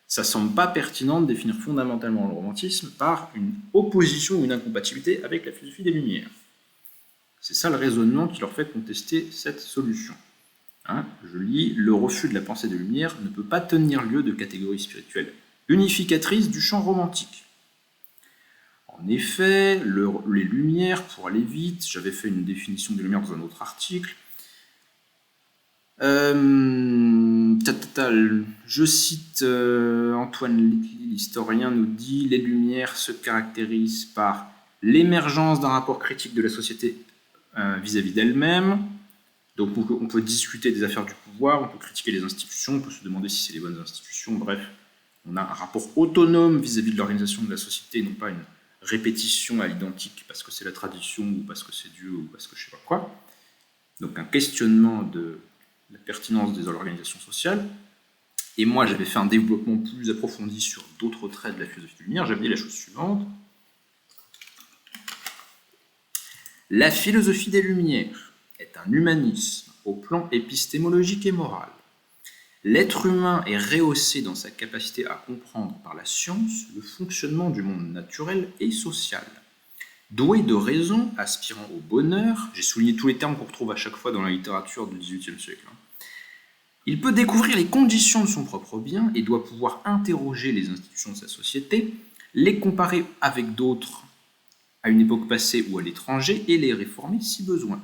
ça ne semble pas pertinent de définir fondamentalement le romantisme par une opposition ou une incompatibilité avec la philosophie des Lumières. C'est ça le raisonnement qui leur fait contester cette solution. Je lis « Le refus de la pensée des Lumières ne peut pas tenir lieu de catégorie spirituelle unificatrice du champ romantique. En effet, les lumières, pour aller vite, j'avais fait une définition des lumières dans un autre article. Je cite Antoine Litli, l'historien, nous dit « Les lumières se caractérisent par l'émergence d'un rapport critique de la société vis-à-vis d'elle-même. » Donc on peut discuter des affaires du pouvoir, on peut critiquer les institutions, on peut se demander si c'est les bonnes institutions, bref. On a un rapport autonome vis-à-vis de l'organisation de la société, non pas une répétition à l'identique parce que c'est la tradition ou parce que c'est Dieu ou parce que je sais pas quoi. Donc un questionnement de la pertinence de l'organisation sociale. Et moi, j'avais fait un développement plus approfondi sur d'autres traits de la philosophie des Lumières. J'avais dit la chose suivante. La philosophie des Lumières est un humanisme au plan épistémologique et moral. L'être humain est rehaussé dans sa capacité à comprendre par la science le fonctionnement du monde naturel et social. Doué de raison, aspirant au bonheur, j'ai souligné tous les termes qu'on retrouve à chaque fois dans la littérature du XVIIIe siècle. Il peut découvrir les conditions de son propre bien et doit pouvoir interroger les institutions de sa société, les comparer avec d'autres à une époque passée ou à l'étranger et les réformer si besoin.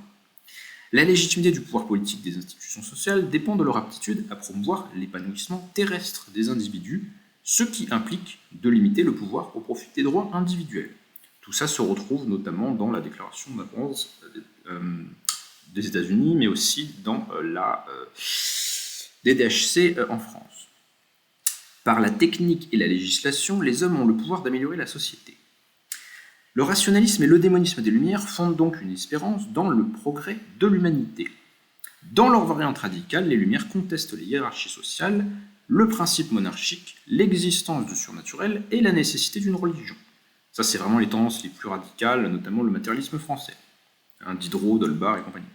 La légitimité du pouvoir politique des institutions sociales dépend de leur aptitude à promouvoir l'épanouissement terrestre des individus, ce qui implique de limiter le pouvoir au profit des droits individuels. Tout ça se retrouve notamment dans la Déclaration d'indépendance des États-Unis, mais aussi dans la DDHC en France. Par la technique et la législation, les hommes ont le pouvoir d'améliorer la société. Le rationalisme et le démonisme des Lumières fondent donc une espérance dans le progrès de l'humanité. Dans leur variante radicale, les Lumières contestent les hiérarchies sociales, le principe monarchique, l'existence du surnaturel et la nécessité d'une religion. Ça, c'est vraiment les tendances les plus radicales, notamment le matérialisme français. Diderot, Dolbar et compagnie.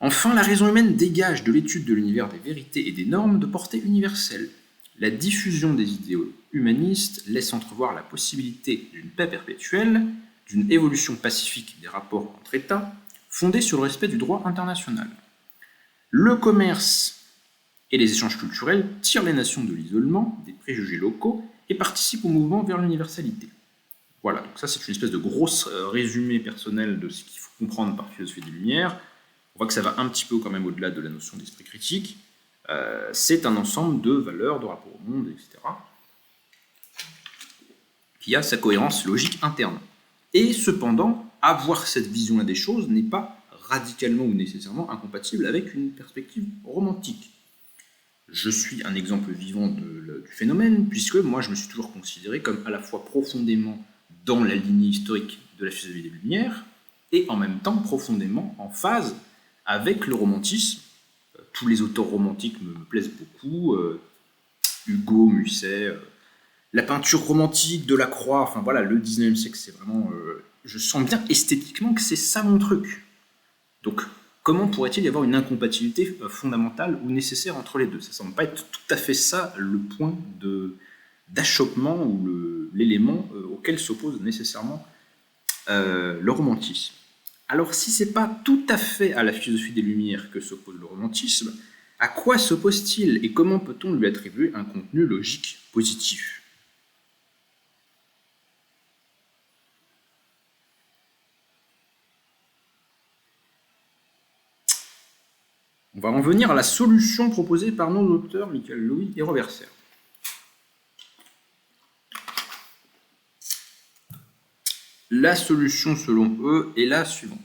Enfin, la raison humaine dégage de l'étude de l'univers des vérités et des normes de portée universelle. La diffusion des idéaux humanistes laisse entrevoir la possibilité d'une paix perpétuelle, d'une évolution pacifique des rapports entre États, fondée sur le respect du droit international. Le commerce et les échanges culturels tirent les nations de l'isolement, des préjugés locaux et participent au mouvement vers l'universalité. Voilà, donc ça c'est une espèce de grosse résumé personnel de ce qu'il faut comprendre par philosophie des Lumières. On voit que ça va un petit peu quand même au-delà de la notion d'esprit critique. C'est un ensemble de valeurs, de rapports au monde, etc., qui a sa cohérence logique interne. Et cependant, avoir cette vision-là des choses n'est pas radicalement ou nécessairement incompatible avec une perspective romantique. Je suis un exemple vivant du phénomène, puisque moi je me suis toujours considéré comme à la fois profondément dans la lignée historique de la philosophie des Lumières, et en même temps profondément en phase avec le romantisme. Tous les auteurs romantiques me plaisent beaucoup, Hugo, Musset, la peinture romantique, Delacroix, enfin voilà, le 19e siècle, c'est vraiment... je sens bien esthétiquement que c'est ça mon truc. Donc, comment pourrait-il y avoir une incompatibilité fondamentale ou nécessaire entre les deux? Ça ne semble pas être tout à fait ça le point d'achoppement ou l'élément auquel s'oppose nécessairement le romantisme. Alors, si ce n'est pas tout à fait à la philosophie des Lumières que s'oppose le romantisme, à quoi s'oppose-t-il et comment peut-on lui attribuer un contenu logique positif? On va en venir à la solution proposée par nos auteurs Michael Louis et Robert Serre. La solution, selon eux, est la suivante.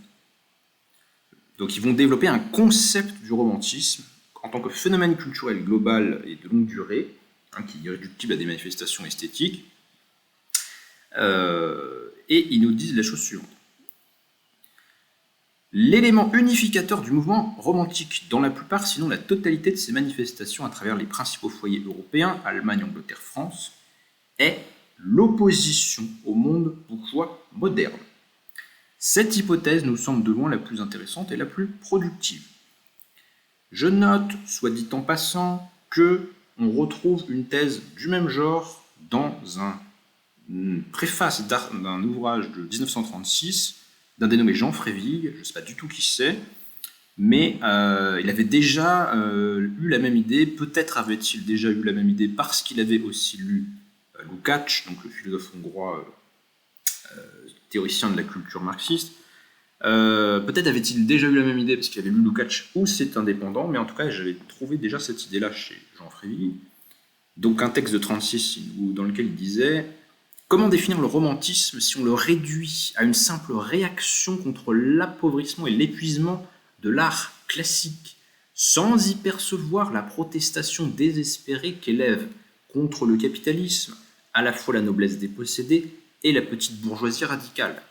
Donc, ils vont développer un concept du romantisme en tant que phénomène culturel global et de longue durée, qui est irréductible à des manifestations esthétiques. Et ils nous disent la chose suivante. L'élément unificateur du mouvement romantique, dans la plupart, sinon la totalité de ses manifestations à travers les principaux foyers européens, Allemagne, Angleterre, France, est l'opposition au monde bourgeois moderne. Cette hypothèse nous semble de loin la plus intéressante et la plus productive. Je note, soit dit en passant, que on retrouve une thèse du même genre dans une préface d'un ouvrage de 1936 d'un dénommé Jean Fréville, je ne sais pas du tout qui c'est, mais il avait déjà eu la même idée, peut-être avait-il déjà eu la même idée parce qu'il avait aussi lu Lukács, donc le philosophe hongrois théoricien de la culture marxiste. Peut-être avait-il déjà eu la même idée parce qu'il avait lu Lukács ou C'est indépendant, mais en tout cas j'avais trouvé déjà cette idée-là chez Jean Fréville. Donc un texte de 1936 dans lequel il disait « Comment définir le romantisme si on le réduit à une simple réaction contre l'appauvrissement et l'épuisement de l'art classique, sans y percevoir la protestation désespérée qu'élève contre le capitalisme à la fois la noblesse dépossédée et la petite bourgeoisie radicale ?»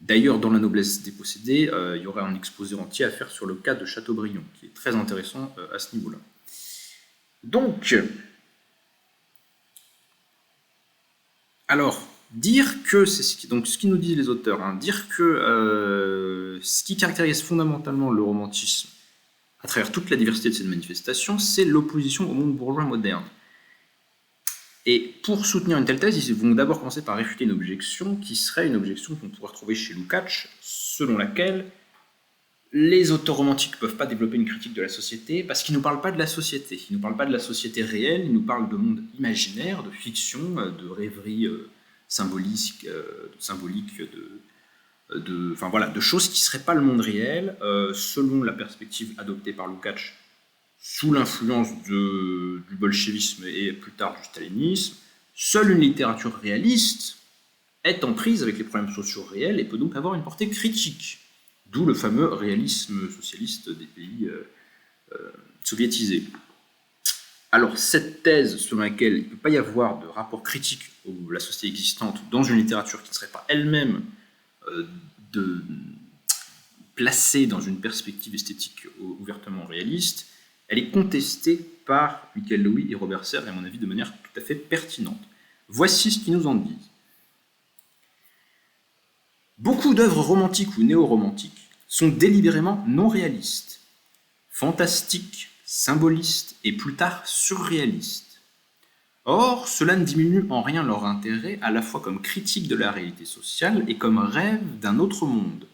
D'ailleurs, dans la noblesse dépossédée, il y aurait un exposé entier à faire sur le cas de Chateaubriand, qui est très intéressant à ce niveau-là. Donc, alors, dire que, c'est ce qui nous disent les auteurs, hein, dire que ce qui caractérise fondamentalement le romantisme, à travers toute la diversité de cette manifestation, c'est l'opposition au monde bourgeois moderne. Et pour soutenir une telle thèse, ils vont d'abord commencer par réfuter une objection qui serait une objection qu'on pourrait retrouver chez Lukács, selon laquelle les auteurs romantiques ne peuvent pas développer une critique de la société parce qu'ils ne nous parlent pas de la société. Ils ne nous parlent pas de la société réelle, ils nous parlent de monde imaginaire, de fiction, de rêverie symbolique, enfin voilà, de choses qui ne seraient pas le monde réel, selon la perspective adoptée par Lukács sous l'influence du bolchevisme et plus tard du stalinisme. Seule une littérature réaliste est en prise avec les problèmes sociaux réels et peut donc avoir une portée critique. D'où le fameux réalisme socialiste des pays soviétisés. Alors, cette thèse selon laquelle il ne peut pas y avoir de rapport critique à la société existante dans une littérature qui ne serait pas elle-même placée dans une perspective esthétique ouvertement réaliste, elle est contestée par Michael Lowy et Robert Serre, et à mon avis de manière tout à fait pertinente. Voici ce qu'ils nous en disent. Beaucoup d'œuvres romantiques ou néo-romantiques sont délibérément non réalistes, fantastiques, symbolistes et plus tard surréalistes. Or, cela ne diminue en rien leur intérêt à la fois comme critique de la réalité sociale et comme rêve d'un autre monde,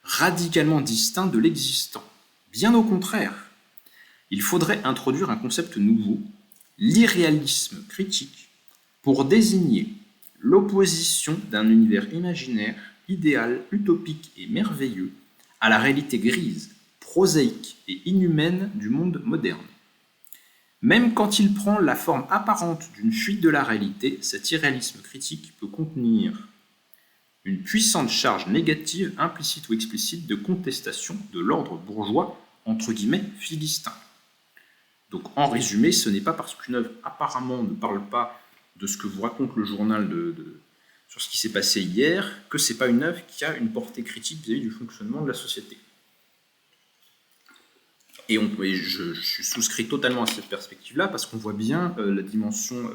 radicalement distinct de l'existant. Bien au contraire, il faudrait introduire un concept nouveau, l'irréalisme critique, pour désigner l'opposition d'un univers imaginaire, idéal, utopique et merveilleux à la réalité grise, prosaïque et inhumaine du monde moderne. Même quand il prend la forme apparente d'une fuite de la réalité, cet irréalisme critique peut contenir une puissante charge négative, implicite ou explicite, de contestation de l'ordre bourgeois, entre guillemets, philistin. Donc en résumé, ce n'est pas parce qu'une œuvre apparemment ne parle pas de ce que vous raconte le journal sur ce qui s'est passé hier, que ce n'est pas une œuvre qui a une portée critique vis-à-vis du fonctionnement de la société. Et je souscris totalement à cette perspective-là, parce qu'on voit bien la dimension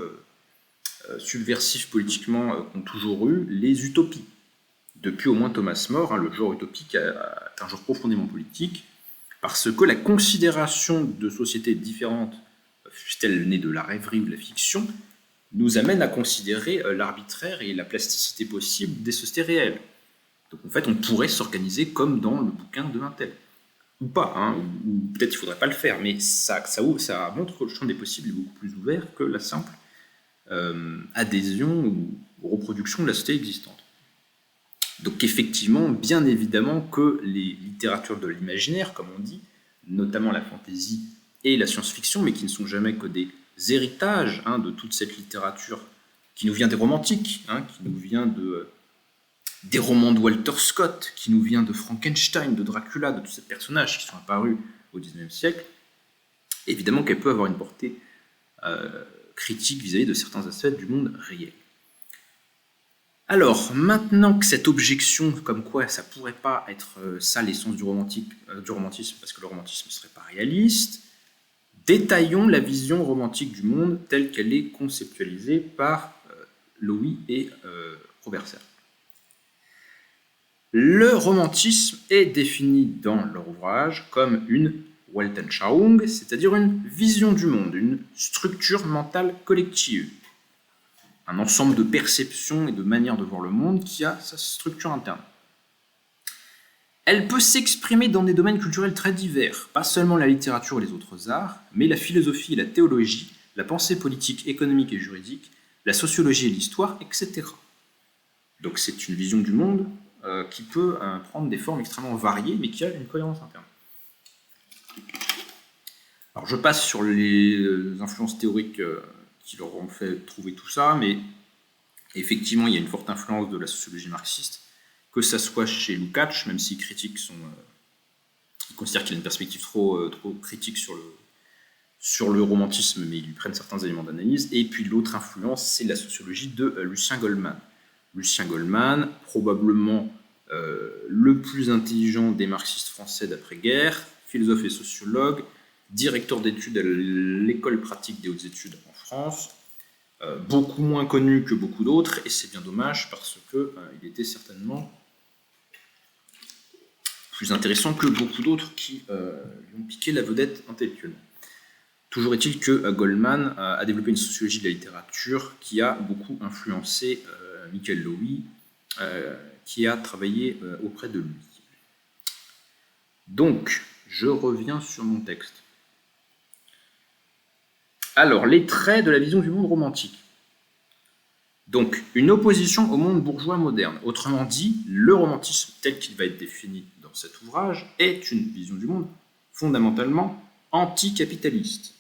subversive politiquement qu'ont toujours eu les utopies. Depuis au moins Thomas More, le genre utopique est un genre profondément politique, parce que la considération de sociétés différentes, fût-elle née de la rêverie ou de la fiction, nous amène à considérer l'arbitraire et la plasticité possible des sociétés réelles. Donc en fait, on pourrait s'organiser comme dans le bouquin de Intel. Ou pas, ou peut-être qu'il ne faudrait pas le faire, mais ça montre que le champ des possibles est beaucoup plus ouvert que la simple adhésion ou reproduction de la société existante. Donc effectivement, bien évidemment que les littératures de l'imaginaire, comme on dit, notamment la fantaisie et la science-fiction, mais qui ne sont jamais que des héritages de toute cette littérature qui nous vient des romantiques, qui nous vient des romans de Walter Scott, qui nous vient de Frankenstein, de Dracula, de tous ces personnages qui sont apparus au XIXe siècle, évidemment qu'elle peut avoir une portée critique vis-à-vis de certains aspects du monde réel. Alors, maintenant que cette objection, comme quoi ça ne pourrait pas être ça l'essence du romantisme, parce que le romantisme ne serait pas réaliste, détaillons la vision romantique du monde telle qu'elle est conceptualisée par Lowy et Robert Serre. Le romantisme est défini dans leur ouvrage comme une Weltanschauung, c'est-à-dire une vision du monde, une structure mentale collective. Un ensemble de perceptions et de manières de voir le monde qui a sa structure interne. Elle peut s'exprimer dans des domaines culturels très divers, pas seulement la littérature et les autres arts, mais la philosophie et la théologie, la pensée politique, économique et juridique, la sociologie et l'histoire, etc. Donc c'est une vision du monde qui peut prendre des formes extrêmement variées, mais qui a une cohérence interne. Alors je passe sur les influences théoriques qui leur ont fait trouver tout ça, mais effectivement il y a une forte influence de la sociologie marxiste, que ça soit chez Lukács, même s'il critique il considère qu'il a une perspective trop critique sur le romantisme, mais ils lui prennent certains éléments d'analyse. Et puis l'autre influence, c'est la sociologie de Lucien Goldman. Lucien Goldman, probablement le plus intelligent des marxistes français d'après-guerre, philosophe et sociologue, directeur d'études à l'école pratique des hautes études en France, beaucoup moins connu que beaucoup d'autres, et c'est bien dommage parce qu'il était certainement plus intéressant que beaucoup d'autres qui lui ont piqué la vedette intellectuellement. Toujours est-il que Goldman a développé une sociologie de la littérature qui a beaucoup influencé Michael Lowy, qui a travaillé auprès de lui. Donc, je reviens sur mon texte. Alors, les traits de la vision du monde romantique. Donc, une opposition au monde bourgeois moderne. Autrement dit, le romantisme tel qu'il va être défini dans cet ouvrage est une vision du monde fondamentalement anticapitaliste.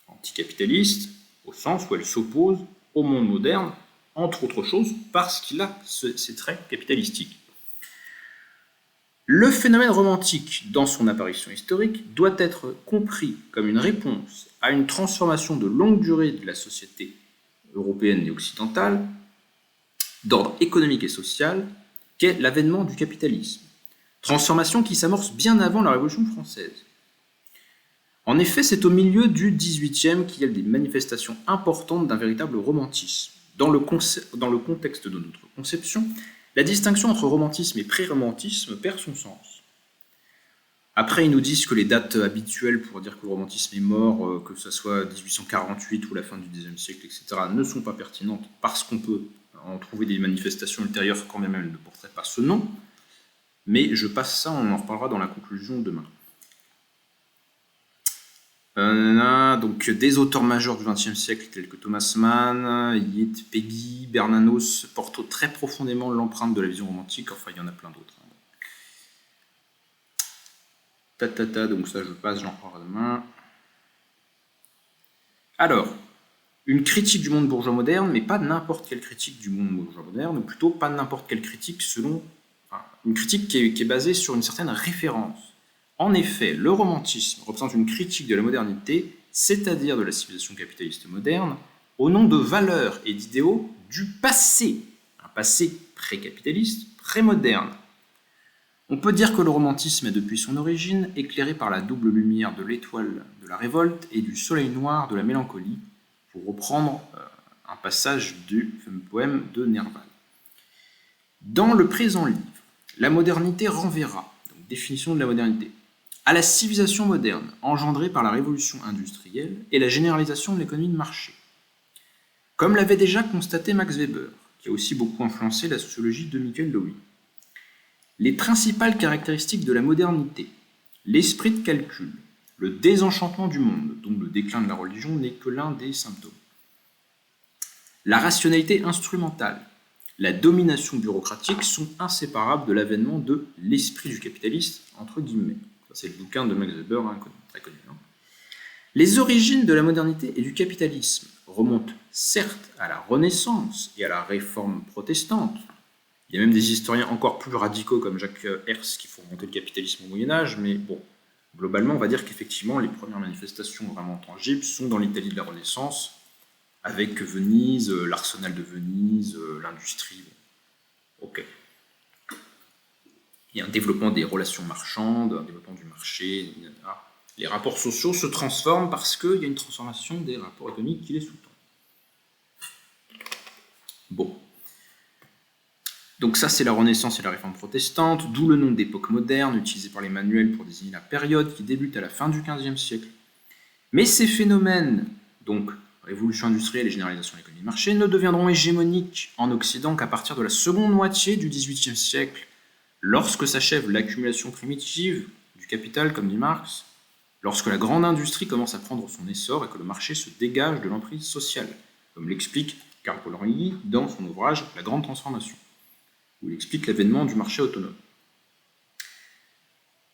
Anticapitaliste au sens où elle s'oppose au monde moderne, entre autres choses, parce qu'il a ces traits capitalistiques. Le phénomène romantique, dans son apparition historique, doit être compris comme une réponse à une transformation de longue durée de la société européenne et occidentale, d'ordre économique et social, qu'est l'avènement du capitalisme. Transformation qui s'amorce bien avant la Révolution française. En effet, c'est au milieu du XVIIIe qu'il y a des manifestations importantes d'un véritable romantisme. Dans le contexte de notre conception, la distinction entre romantisme et pré-romantisme perd son sens. Après, ils nous disent que les dates habituelles pour dire que le romantisme est mort, que ce soit 1848 ou la fin du XIXe siècle, etc., ne sont pas pertinentes parce qu'on peut en trouver des manifestations ultérieures quand même elles ne porteraient pas ce nom. Mais je passe ça, on en reparlera dans la conclusion demain. Donc des auteurs majeurs du XXe siècle tels que Thomas Mann, Yeats, Peggy, Bernanos portent très profondément l'empreinte de la vision romantique, enfin il y en a plein d'autres. Donc ça je passe, j'en reparlerai demain. Alors, une critique du monde bourgeois moderne, mais pas n'importe quelle critique du monde bourgeois moderne, ou plutôt pas n'importe quelle critique une critique qui est basée sur une certaine référence. En effet, le romantisme représente une critique de la modernité, c'est-à-dire de la civilisation capitaliste moderne, au nom de valeurs et d'idéaux du passé, un passé pré-capitaliste, pré-moderne. On peut dire que le romantisme est depuis son origine éclairé par la double lumière de l'étoile de la révolte et du soleil noir de la mélancolie, pour reprendre un passage du fameux poème de Nerval. Dans le présent livre, la modernité renverra, donc définition de la modernité, à la civilisation moderne engendrée par la révolution industrielle et la généralisation de l'économie de marché. Comme l'avait déjà constaté Max Weber, qui a aussi beaucoup influencé la sociologie de Michael Lowy. Les principales caractéristiques de la modernité, l'esprit de calcul, le désenchantement du monde, dont le déclin de la religion n'est que l'un des symptômes. La rationalité instrumentale, la domination bureaucratique sont inséparables de l'avènement de l'esprit du capitaliste, entre guillemets. C'est le bouquin de Max Weber, très connu. Les origines de la modernité et du capitalisme remontent certes à la Renaissance et à la Réforme protestante. Il y a même des historiens encore plus radicaux comme Jacques Hers qui font remonter le capitalisme au Moyen-Âge, mais bon, globalement, on va dire qu'effectivement, les premières manifestations vraiment tangibles sont dans l'Italie de la Renaissance, avec Venise, l'arsenal de Venise, l'industrie. Ok. Il y a un développement des relations marchandes, un développement du marché. Les rapports sociaux se transforment parce qu'il y a une transformation des rapports économiques qui les sous-tendent. Bon. Donc ça, c'est la Renaissance et la Réforme protestante, d'où le nom d'époque moderne, utilisé par les manuels pour désigner la période qui débute à la fin du XVe siècle. Mais ces phénomènes, donc révolution industrielle et généralisation de l'économie de marché, ne deviendront hégémoniques en Occident qu'à partir de la seconde moitié du XVIIIe siècle, Lorsque s'achève l'accumulation primitive du capital, comme dit Marx, lorsque la grande industrie commence à prendre son essor et que le marché se dégage de l'emprise sociale, comme l'explique Karl Polanyi dans son ouvrage La Grande Transformation, où il explique l'avènement du marché autonome.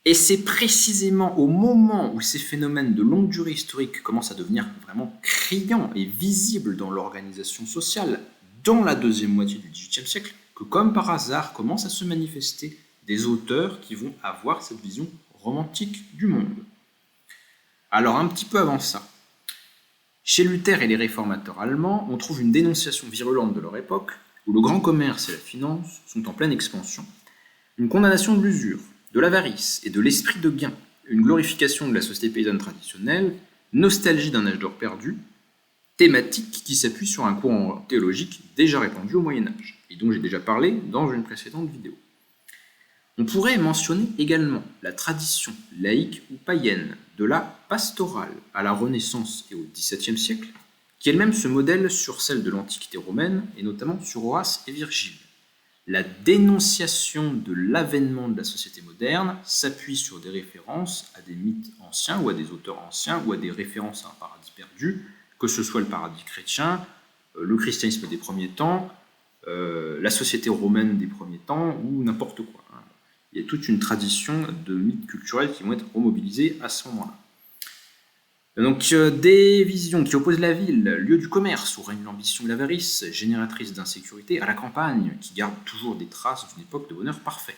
Et c'est précisément au moment où ces phénomènes de longue durée historique commencent à devenir vraiment criants et visibles dans l'organisation sociale, dans la deuxième moitié du XVIIIe siècle, que comme par hasard commencent à se manifester des auteurs qui vont avoir cette vision romantique du monde. Alors un petit peu avant ça, chez Luther et les réformateurs allemands, on trouve une dénonciation virulente de leur époque, où le grand commerce et la finance sont en pleine expansion, une condamnation de l'usure, de l'avarice et de l'esprit de gain, une glorification de la société paysanne traditionnelle, nostalgie d'un âge d'or perdu, thématique qui s'appuie sur un courant théologique déjà répandu au Moyen-Âge, et dont j'ai déjà parlé dans une précédente vidéo. On pourrait mentionner également la tradition laïque ou païenne de la pastorale à la Renaissance et au XVIIe siècle, qui elle-même se modèle sur celle de l'Antiquité romaine, et notamment sur Horace et Virgile. La dénonciation de l'avènement de la société moderne s'appuie sur des références à des mythes anciens ou à des auteurs anciens ou à des références à un paradis perdu, que ce soit le paradis chrétien, le christianisme des premiers temps, la société romaine des premiers temps ou n'importe quoi. Il y a toute une tradition de mythes culturels qui vont être remobilisés à ce moment-là. Donc des visions qui opposent la ville, lieu du commerce où règne l'ambition et l'avarice, génératrice d'insécurité, à la campagne, qui garde toujours des traces d'une époque de bonheur parfait.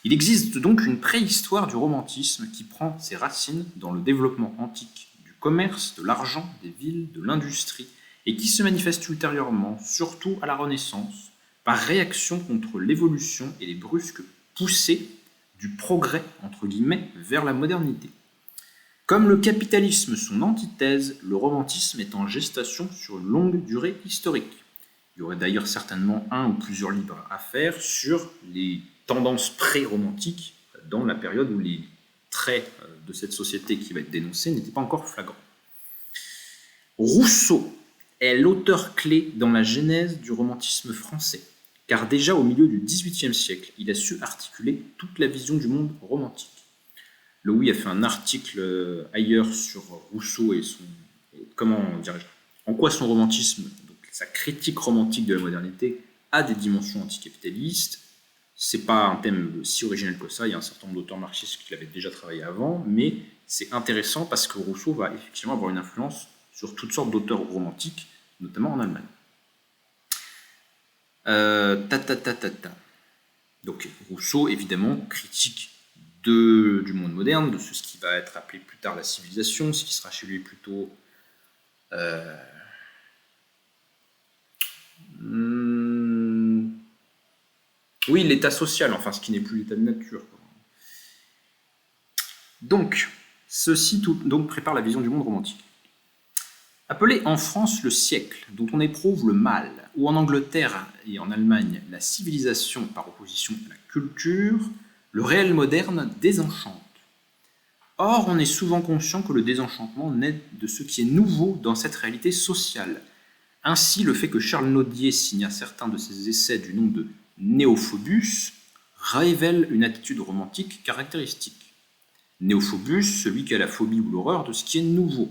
Il existe donc une préhistoire du romantisme qui prend ses racines dans le développement antique du commerce, de l'argent, des villes, de l'industrie, et qui se manifeste ultérieurement, surtout à la Renaissance, par réaction contre l'évolution et les brusques poussées du progrès, entre guillemets, vers la modernité. Comme le capitalisme son antithèse, le romantisme est en gestation sur une longue durée historique. Il y aurait d'ailleurs certainement un ou plusieurs livres à faire sur les tendances pré-romantiques dans la période où les traits de cette société qui va être dénoncée n'étaient pas encore flagrants. Rousseau est l'auteur clé dans la genèse du romantisme français, car déjà au milieu du XVIIIe siècle, il a su articuler toute la vision du monde romantique. Louis a fait un article ailleurs sur Rousseau et en quoi son romantisme, donc sa critique romantique de la modernité, a des dimensions anticapitalistes. C'est pas un thème si original que ça, il y a un certain nombre d'auteurs marxistes qui l'avaient déjà travaillé avant, mais c'est intéressant parce que Rousseau va effectivement avoir une influence sur toutes sortes d'auteurs romantiques, notamment en Allemagne. Donc Rousseau, évidemment, critique du monde moderne, de ce qui va être appelé plus tard la civilisation, ce qui sera chez lui plutôt l'état social, enfin ce qui n'est plus l'état de nature. Donc, ceci prépare la vision du monde romantique. Appelé en France le siècle, dont on éprouve le mal, ou en Angleterre et en Allemagne la civilisation par opposition à la culture, le réel moderne désenchante. Or, on est souvent conscient que le désenchantement naît de ce qui est nouveau dans cette réalité sociale. Ainsi, le fait que Charles Nodier signa certains de ses essais du nom de Néophobus révèle une attitude romantique caractéristique. Néophobus, celui qui a la phobie ou l'horreur de ce qui est nouveau.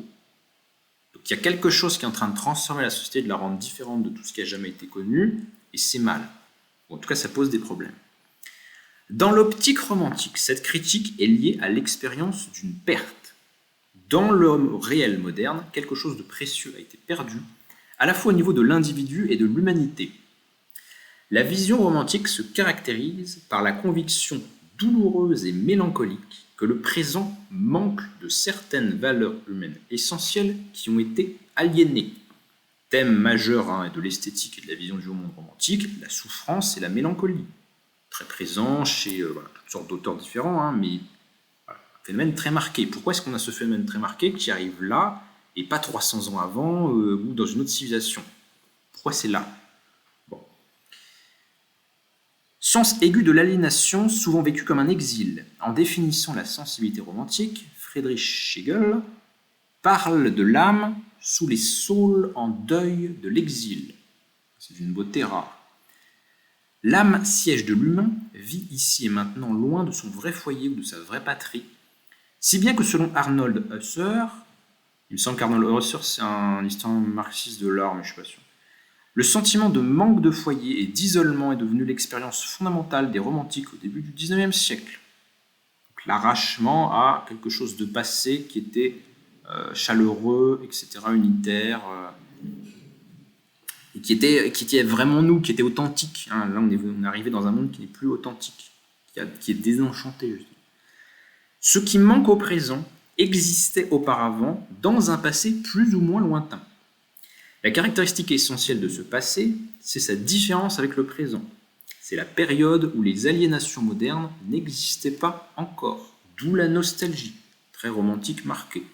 Donc il y a quelque chose qui est en train de transformer la société, de la rendre différente de tout ce qui a jamais été connu, et c'est mal. Ou en tout cas, ça pose des problèmes. Dans l'optique romantique, cette critique est liée à l'expérience d'une perte. Dans le réel moderne, quelque chose de précieux a été perdu, à la fois au niveau de l'individu et de l'humanité. La vision romantique se caractérise par la conviction douloureuse et mélancolique que le présent manque de certaines valeurs humaines essentielles qui ont été aliénées. Thème majeur de l'esthétique et de la vision du monde romantique, la souffrance et la mélancolie. Très présent chez toutes sortes d'auteurs différents, mais un phénomène très marqué. Pourquoi est-ce qu'on a ce phénomène très marqué qui arrive là et pas 300 ans avant ou dans une autre civilisation? Pourquoi c'est là? Sens aigu de l'aliénation, souvent vécu comme un exil. En définissant la sensibilité romantique, Friedrich Hegel parle de l'âme sous les saules en deuil de l'exil. C'est d'une beauté rare. L'âme siège de l'humain vit ici et maintenant loin de son vrai foyer ou de sa vraie patrie, si bien que selon Arnold Husserl, il me semble qu'Arnold Husserl c'est un historien marxiste de l'art, mais je suis pas sûr, le sentiment de manque de foyer et d'isolement est devenu l'expérience fondamentale des romantiques au début du XIXe siècle. L'arrachement à quelque chose de passé qui était chaleureux, etc., unitaire, et qui était vraiment nous, qui était authentique. Hein. Là, on est arrivé dans un monde qui n'est plus authentique, qui est désenchanté. Justement. Ce qui manque au présent existait auparavant dans un passé plus ou moins lointain. La caractéristique essentielle de ce passé, c'est sa différence avec le présent. C'est la période où les aliénations modernes n'existaient pas encore, d'où la nostalgie, très romantique marquée.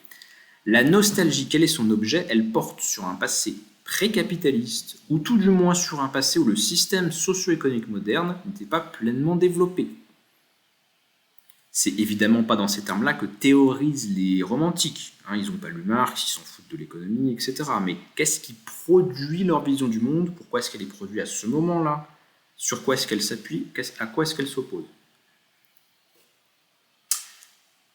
La nostalgie, quel est son objet? Elle porte sur un passé pré-capitaliste, ou tout du moins sur un passé où le système socio-économique moderne n'était pas pleinement développé. C'est évidemment pas dans ces termes-là que théorisent les romantiques. Hein, ils n'ont pas lu Marx, ils s'en foutent de l'économie, etc. Mais qu'est-ce qui produit leur vision du monde? Pourquoi est-ce qu'elle est produite à ce moment-là? Sur quoi est-ce qu'elle s'appuie? À quoi est-ce qu'elle s'oppose?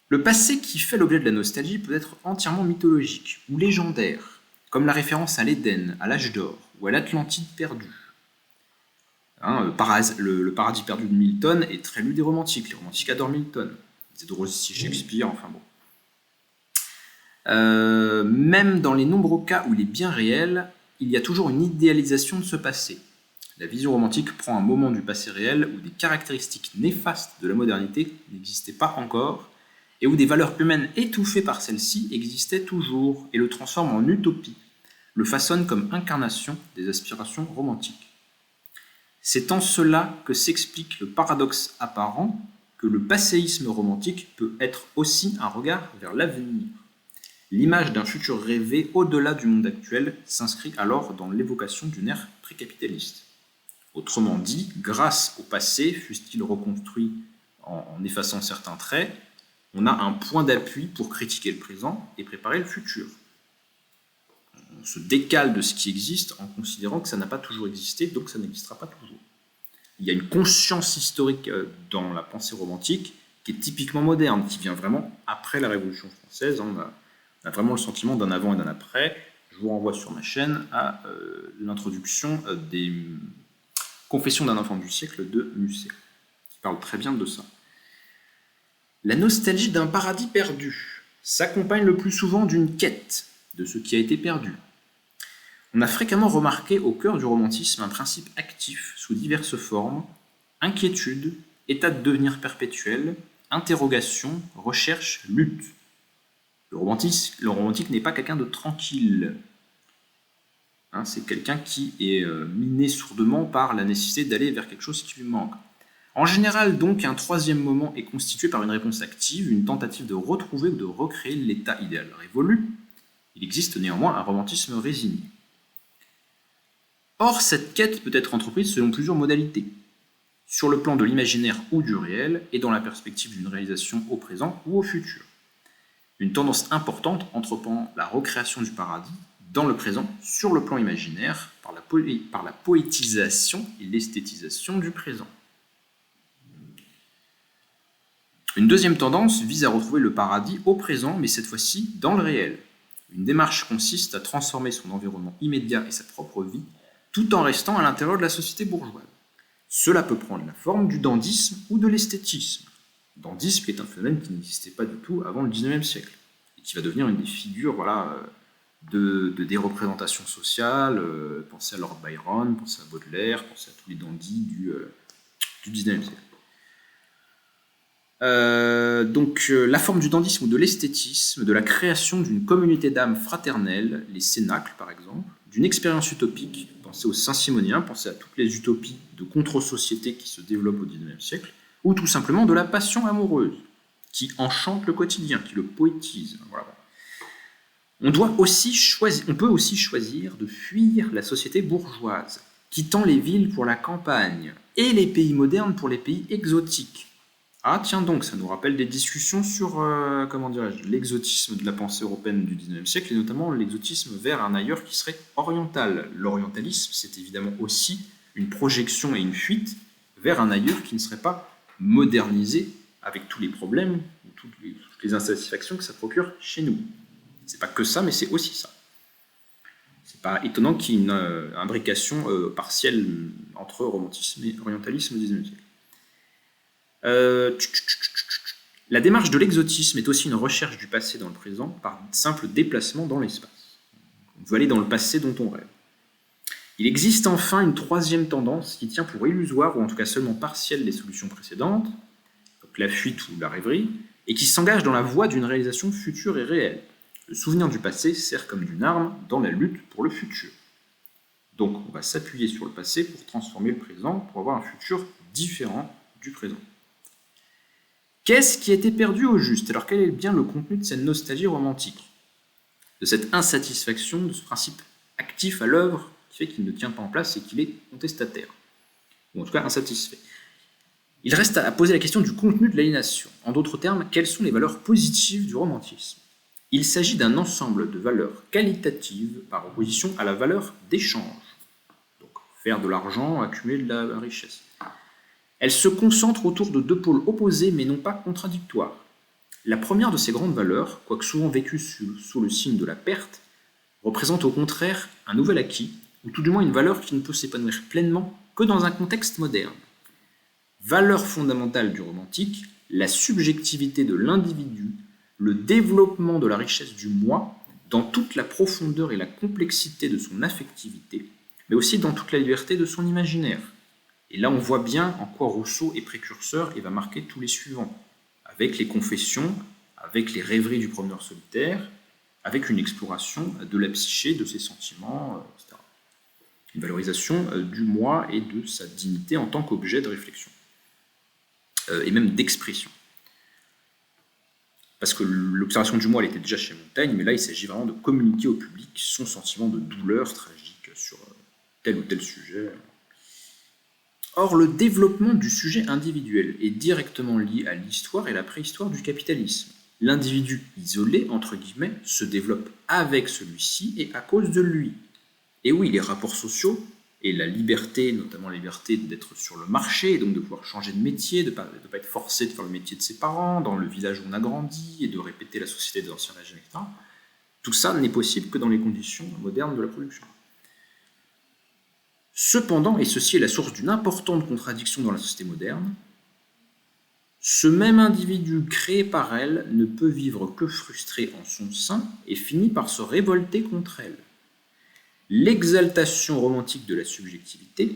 Le passé qui fait l'objet de la nostalgie peut être entièrement mythologique ou légendaire, comme la référence à l'Éden, à l'âge d'or ou à l'Atlantide perdue. Hein, le paradis perdu de Milton est très lu des romantiques. Les romantiques adorent Milton. Ils adorent aussi Shakespeare, enfin bon. Même dans les nombreux cas où il est bien réel, il y a toujours une idéalisation de ce passé. La vision romantique prend un moment du passé réel où des caractéristiques néfastes de la modernité n'existaient pas encore, et où des valeurs humaines étouffées par celles-ci existaient toujours, et le transforme en utopie, le façonne comme incarnation des aspirations romantiques. C'est en cela que s'explique le paradoxe apparent que le passéisme romantique peut être aussi un regard vers l'avenir. L'image d'un futur rêvé au-delà du monde actuel s'inscrit alors dans l'évocation d'une ère précapitaliste. Autrement dit, grâce au passé, fût-il reconstruit en effaçant certains traits, on a un point d'appui pour critiquer le présent et préparer le futur. On se décale de ce qui existe en considérant que ça n'a pas toujours existé, donc ça n'existera pas toujours. Il y a une conscience historique dans la pensée romantique qui est typiquement moderne, qui vient vraiment après la Révolution française. On a vraiment le sentiment d'un avant et d'un après. Je vous renvoie sur ma chaîne à l'introduction des Confessions d'un enfant du siècle de Musset, qui parle très bien de ça. La nostalgie d'un paradis perdu s'accompagne le plus souvent d'une quête de ce qui a été perdu. On a fréquemment remarqué au cœur du romantisme un principe actif sous diverses formes, inquiétude, état de devenir perpétuel, interrogation, recherche, lutte. Le romantique n'est pas quelqu'un de tranquille. Hein, c'est quelqu'un qui est miné sourdement par la nécessité d'aller vers quelque chose qui lui manque. En général, donc, un troisième moment est constitué par une réponse active, une tentative de retrouver ou de recréer l'état idéal révolu. Il existe néanmoins un romantisme résigné. Or, cette quête peut être entreprise selon plusieurs modalités, sur le plan de l'imaginaire ou du réel, et dans la perspective d'une réalisation au présent ou au futur. Une tendance importante entreprend la recréation du paradis dans le présent sur le plan imaginaire, par la poétisation et l'esthétisation du présent. Une deuxième tendance vise à retrouver le paradis au présent, mais cette fois-ci dans le réel. Une démarche consiste à transformer son environnement immédiat et sa propre vie, tout en restant à l'intérieur de la société bourgeoise. Cela peut prendre la forme du dandysme ou de l'esthétisme. Le dandysme est un phénomène qui n'existait pas du tout avant le XIXe siècle, et qui va devenir une des figures des représentations sociales. Pensez à Lord Byron, pensez à Baudelaire, pensez à tous les dandys du XIXe siècle. La forme du dandysme ou de l'esthétisme, de la création d'une communauté d'âmes fraternelles, les cénacles par exemple, d'une expérience utopique, pensez aux Saint-Simoniens, pensez à toutes les utopies de contre-société qui se développent au XIXe siècle, ou tout simplement de la passion amoureuse, qui enchante le quotidien, qui le poétise. Voilà. On peut aussi choisir de fuir la société bourgeoise, quittant les villes pour la campagne, et les pays modernes pour les pays exotiques. Ah tiens donc, ça nous rappelle des discussions sur l'exotisme de la pensée européenne du XIXe siècle, et notamment l'exotisme vers un ailleurs qui serait oriental. L'orientalisme, c'est évidemment aussi une projection et une fuite vers un ailleurs qui ne serait pas modernisé avec tous les problèmes, toutes les insatisfactions que ça procure chez nous. C'est pas que ça, mais c'est aussi ça. C'est pas étonnant qu'il y ait une imbrication partielle entre romantisme et orientalisme au XIXe siècle. La démarche de l'exotisme est aussi une recherche du passé dans le présent par simple déplacement dans l'espace. On veut aller dans le passé dont on rêve. Il existe enfin une troisième tendance qui tient pour illusoire, ou en tout cas seulement partielle, les solutions précédentes, donc la fuite ou la rêverie, et qui s'engage dans la voie d'une réalisation future et réelle. Le souvenir du passé sert comme d'une arme dans la lutte pour le futur. Donc on va s'appuyer sur le passé pour transformer le présent, pour avoir un futur différent du présent. Qu'est-ce qui a été perdu au juste? Alors quel est bien le contenu de cette nostalgie romantique? De cette insatisfaction, de ce principe actif à l'œuvre qui fait qu'il ne tient pas en place et qu'il est contestataire, ou en tout cas insatisfait. Il reste à poser la question du contenu de l'aliénation. En d'autres termes, quelles sont les valeurs positives du romantisme? Il s'agit d'un ensemble de valeurs qualitatives par opposition à la valeur d'échange. Donc, faire de l'argent, accumuler de la richesse. Elle se concentre autour de deux pôles opposés mais non pas contradictoires. La première de ces grandes valeurs, quoique souvent vécue sous le signe de la perte, représente au contraire un nouvel acquis, ou tout du moins une valeur qui ne peut s'épanouir pleinement que dans un contexte moderne. Valeur fondamentale du romantique, la subjectivité de l'individu, le développement de la richesse du moi dans toute la profondeur et la complexité de son affectivité, mais aussi dans toute la liberté de son imaginaire. Et là, on voit bien en quoi Rousseau est précurseur et va marquer tous les suivants, avec les confessions, avec les rêveries du promeneur solitaire, avec une exploration de la psyché, de ses sentiments, etc. Une valorisation du moi et de sa dignité en tant qu'objet de réflexion, et même d'expression. Parce que l'observation du moi, elle était déjà chez Montaigne, mais là, il s'agit vraiment de communiquer au public son sentiment de douleur tragique sur tel ou tel sujet. Or, le développement du sujet individuel est directement lié à l'histoire et la préhistoire du capitalisme. L'individu isolé, entre guillemets, se développe avec celui-ci et à cause de lui. Et oui, les rapports sociaux et la liberté, notamment la liberté d'être sur le marché, et donc de pouvoir changer de métier, de ne pas être forcé de faire le métier de ses parents, dans le village où on a grandi, et de répéter la société des anciens régimes, etc. Tout ça n'est possible que dans les conditions modernes de la production. Cependant, et ceci est la source d'une importante contradiction dans la société moderne, ce même individu créé par elle ne peut vivre que frustré en son sein et finit par se révolter contre elle. L'exaltation romantique de la subjectivité,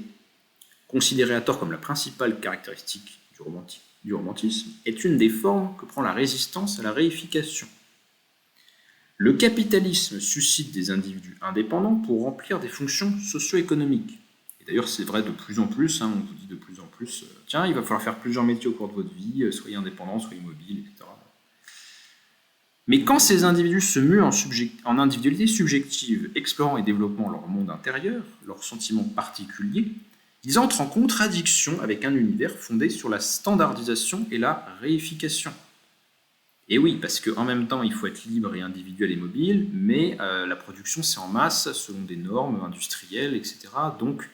considérée à tort comme la principale caractéristique du romantisme, est une des formes que prend la résistance à la réification. Le capitalisme suscite des individus indépendants pour remplir des fonctions socio-économiques. Et d'ailleurs, c'est vrai de plus en plus, on vous dit de plus en plus, tiens, il va falloir faire plusieurs métiers au cours de votre vie, soyez indépendants, soyez mobiles, etc. Mais quand ces individus se muent en individualité subjective, explorant et développant leur monde intérieur, leurs sentiments particuliers, ils entrent en contradiction avec un univers fondé sur la standardisation et la réification. Et oui, parce qu'en même temps, il faut être libre et individuel et mobile, mais la production, c'est en masse, selon des normes industrielles, etc. Donc,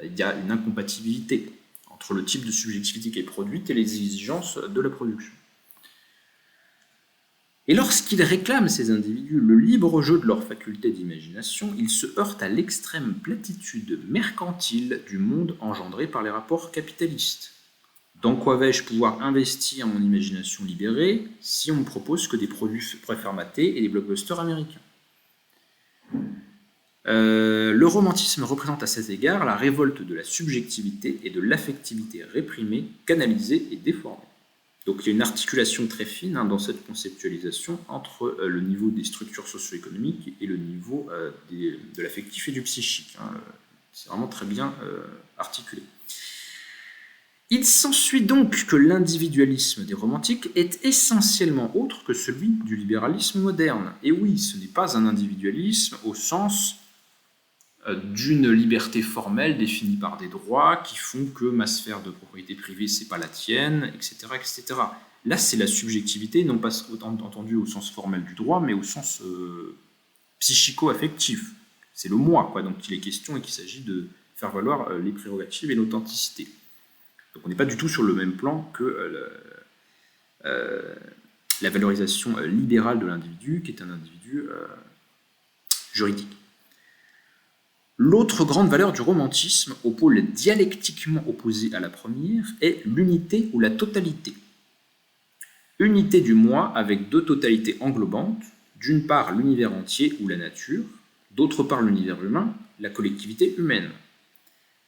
il y a une incompatibilité entre le type de subjectivité qui est produite et les exigences de la production. Et lorsqu'ils réclament, ces individus, le libre jeu de leur faculté d'imagination, ils se heurtent à l'extrême platitude mercantile du monde engendré par les rapports capitalistes. Dans quoi vais-je pouvoir investir mon imagination libérée si on me propose que des produits préformatés et des blockbusters américains? Le romantisme représente à cet égard la révolte de la subjectivité et de l'affectivité réprimée, canalisée et déformée. Donc il y a une articulation très fine dans cette conceptualisation entre le niveau des structures socio-économiques et le niveau de l'affectif et du psychique. C'est vraiment très bien articulé. Il s'ensuit donc que l'individualisme des romantiques est essentiellement autre que celui du libéralisme moderne. Et oui, ce n'est pas un individualisme au sens d'une liberté formelle définie par des droits qui font que ma sphère de propriété privée, c'est pas la tienne, etc., etc. Là, c'est la subjectivité, non pas entendu au sens formel du droit, mais au sens psychico-affectif. C'est le moi, quoi, dont il est question et qu'il s'agit faire valoir les prérogatives et l'authenticité. Donc on n'est pas du tout sur le même plan que la valorisation libérale de l'individu, qui est un individu juridique. L'autre grande valeur du romantisme, au pôle dialectiquement opposé à la première, est l'unité ou la totalité. Unité du moi avec deux totalités englobantes, d'une part l'univers entier ou la nature, d'autre part l'univers humain, la collectivité humaine.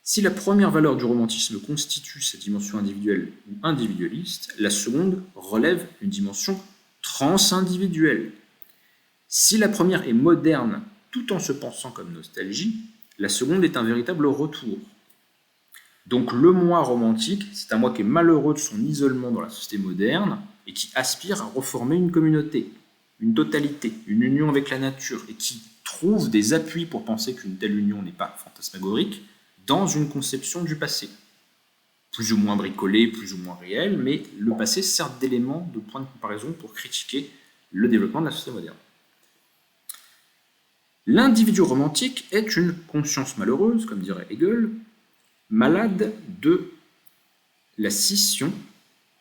Si la première valeur du romantisme constitue sa dimension individuelle ou individualiste, la seconde relève une dimension transindividuelle. Si la première est moderne tout en se pensant comme nostalgie, la seconde est un véritable retour. Donc le moi romantique, c'est un moi qui est malheureux de son isolement dans la société moderne et qui aspire à reformer une communauté, une totalité, une union avec la nature, et qui trouve des appuis pour penser qu'une telle union n'est pas fantasmagorique dans une conception du passé. Plus ou moins bricolé, plus ou moins réel, mais le passé sert d'élément, de point de comparaison pour critiquer le développement de la société moderne. L'individu romantique est une conscience malheureuse, comme dirait Hegel, malade de la scission,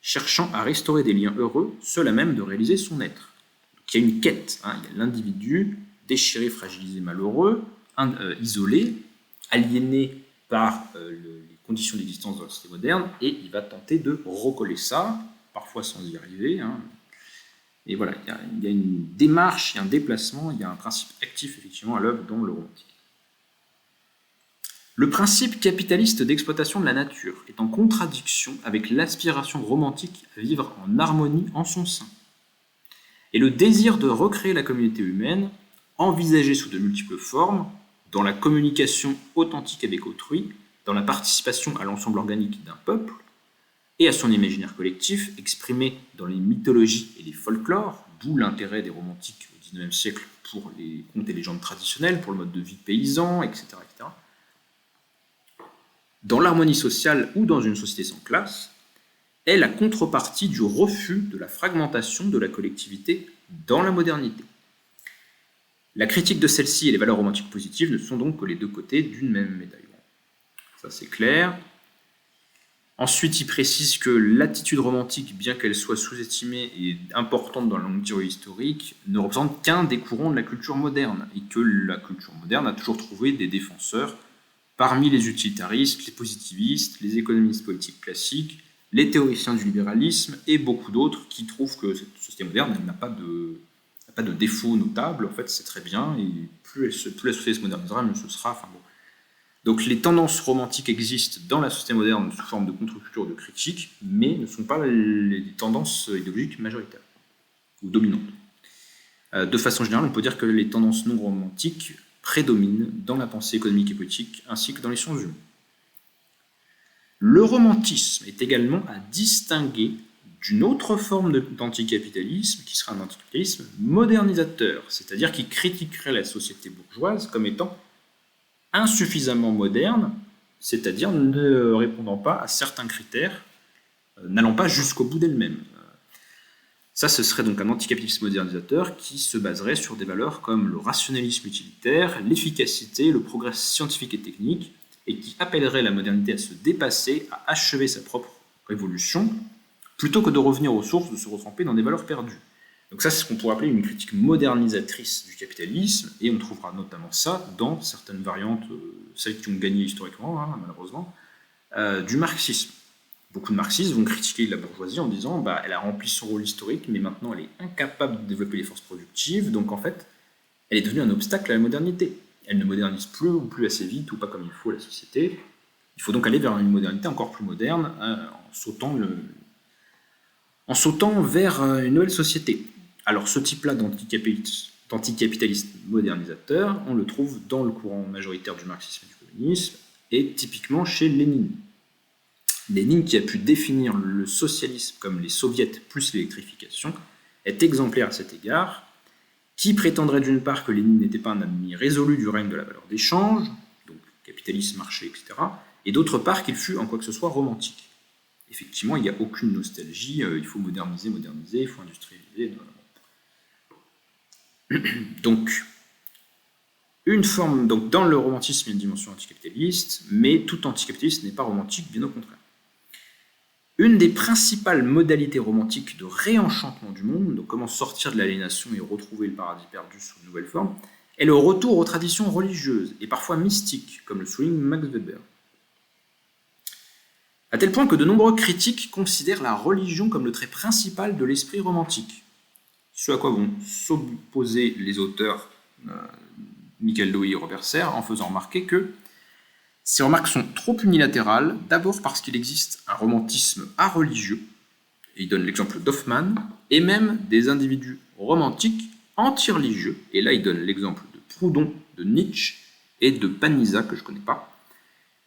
cherchant à restaurer des liens heureux, seul à même de réaliser son être. Donc, il y a une quête, il y a l'individu déchiré, fragilisé, malheureux, isolé, aliéné par les conditions d'existence de la société moderne, et il va tenter de recoller ça, parfois sans y arriver. Et voilà, il y a une démarche, il y a un déplacement, il y a un principe actif effectivement à l'œuvre dans le romantique. Le principe capitaliste d'exploitation de la nature est en contradiction avec l'aspiration romantique à vivre en harmonie en son sein. Et le désir de recréer la communauté humaine, envisagé sous de multiples formes, dans la communication authentique avec autrui, dans la participation à l'ensemble organique d'un peuple, et à son imaginaire collectif, exprimé dans les mythologies et les folklores, d'où l'intérêt des romantiques au XIXe siècle pour les contes et légendes traditionnelles, pour le mode de vie paysan, etc. etc. Dans l'harmonie sociale ou dans une société sans classe, est la contrepartie du refus de la fragmentation de la collectivité dans la modernité. La critique de celle-ci et les valeurs romantiques positives ne sont donc que les deux côtés d'une même médaille. Ça c'est clair. Ensuite, il précise que l'attitude romantique, bien qu'elle soit sous-estimée et importante dans la longue durée historique, ne représente qu'un des courants de la culture moderne, et que la culture moderne a toujours trouvé des défenseurs parmi les utilitaristes, les positivistes, les économistes politiques classiques, les théoriciens du libéralisme et beaucoup d'autres qui trouvent que cette société moderne n'a pas de défaut notable. En fait, c'est très bien, et plus la société se modernisera, mieux ce sera. Enfin, bon. Donc les tendances romantiques existent dans la société moderne sous forme de contre-culture, de critique, mais ne sont pas les tendances idéologiques majoritaires ou dominantes. De façon générale, on peut dire que les tendances non romantiques prédominent dans la pensée économique et politique, ainsi que dans les sciences humaines. Le romantisme est également à distinguer d'une autre forme d'anticapitalisme, qui sera un anticapitalisme modernisateur, c'est-à-dire qui critiquerait la société bourgeoise comme étant insuffisamment moderne, c'est-à-dire ne répondant pas à certains critères, n'allant pas jusqu'au bout d'elle-même. Ça, ce serait donc un anticapitalisme modernisateur qui se baserait sur des valeurs comme le rationalisme utilitaire, l'efficacité, le progrès scientifique et technique, et qui appellerait la modernité à se dépasser, à achever sa propre révolution, plutôt que de revenir aux sources, de se retremper dans des valeurs perdues. Donc ça, c'est ce qu'on pourrait appeler une critique modernisatrice du capitalisme, et on trouvera notamment ça dans certaines variantes, celles qui ont gagné historiquement, malheureusement, du marxisme. Beaucoup de marxistes vont critiquer la bourgeoisie en disant elle a rempli son rôle historique, mais maintenant elle est incapable de développer les forces productives, donc en fait, elle est devenue un obstacle à la modernité. Elle ne modernise plus ou plus assez vite, ou pas comme il faut la société. Il faut donc aller vers une modernité encore plus moderne, en sautant vers une nouvelle société. Alors ce type-là d'anticapitalisme modernisateur, on le trouve dans le courant majoritaire du marxisme et du communisme, et typiquement chez Lénine. Lénine, qui a pu définir le socialisme comme les soviets plus l'électrification, est exemplaire à cet égard, qui prétendrait d'une part que Lénine n'était pas un ami résolu du règne de la valeur d'échange, donc capitalisme, marché, etc., et d'autre part qu'il fut en quoi que ce soit romantique. Effectivement, il n'y a aucune nostalgie, il faut moderniser, il faut industrialiser. Donc, Une forme, donc dans le romantisme, il y a une dimension anticapitaliste, mais tout anticapitaliste n'est pas romantique, bien au contraire. Une des principales modalités romantiques de réenchantement du monde, donc comment sortir de l'aliénation et retrouver le paradis perdu sous une nouvelle forme, est le retour aux traditions religieuses et parfois mystiques, comme le souligne Max Weber. À tel point que de nombreux critiques considèrent la religion comme le trait principal de l'esprit romantique. Ce à quoi vont s'opposer les auteurs Michael Dewey et Robert Serre en faisant remarquer que ces remarques sont trop unilatérales, d'abord parce qu'il existe un romantisme areligieux, et il donne l'exemple d'Hoffmann, et même des individus romantiques anti-religieux, et là il donne l'exemple de Proudhon, de Nietzsche et de Panizza, que je ne connais pas.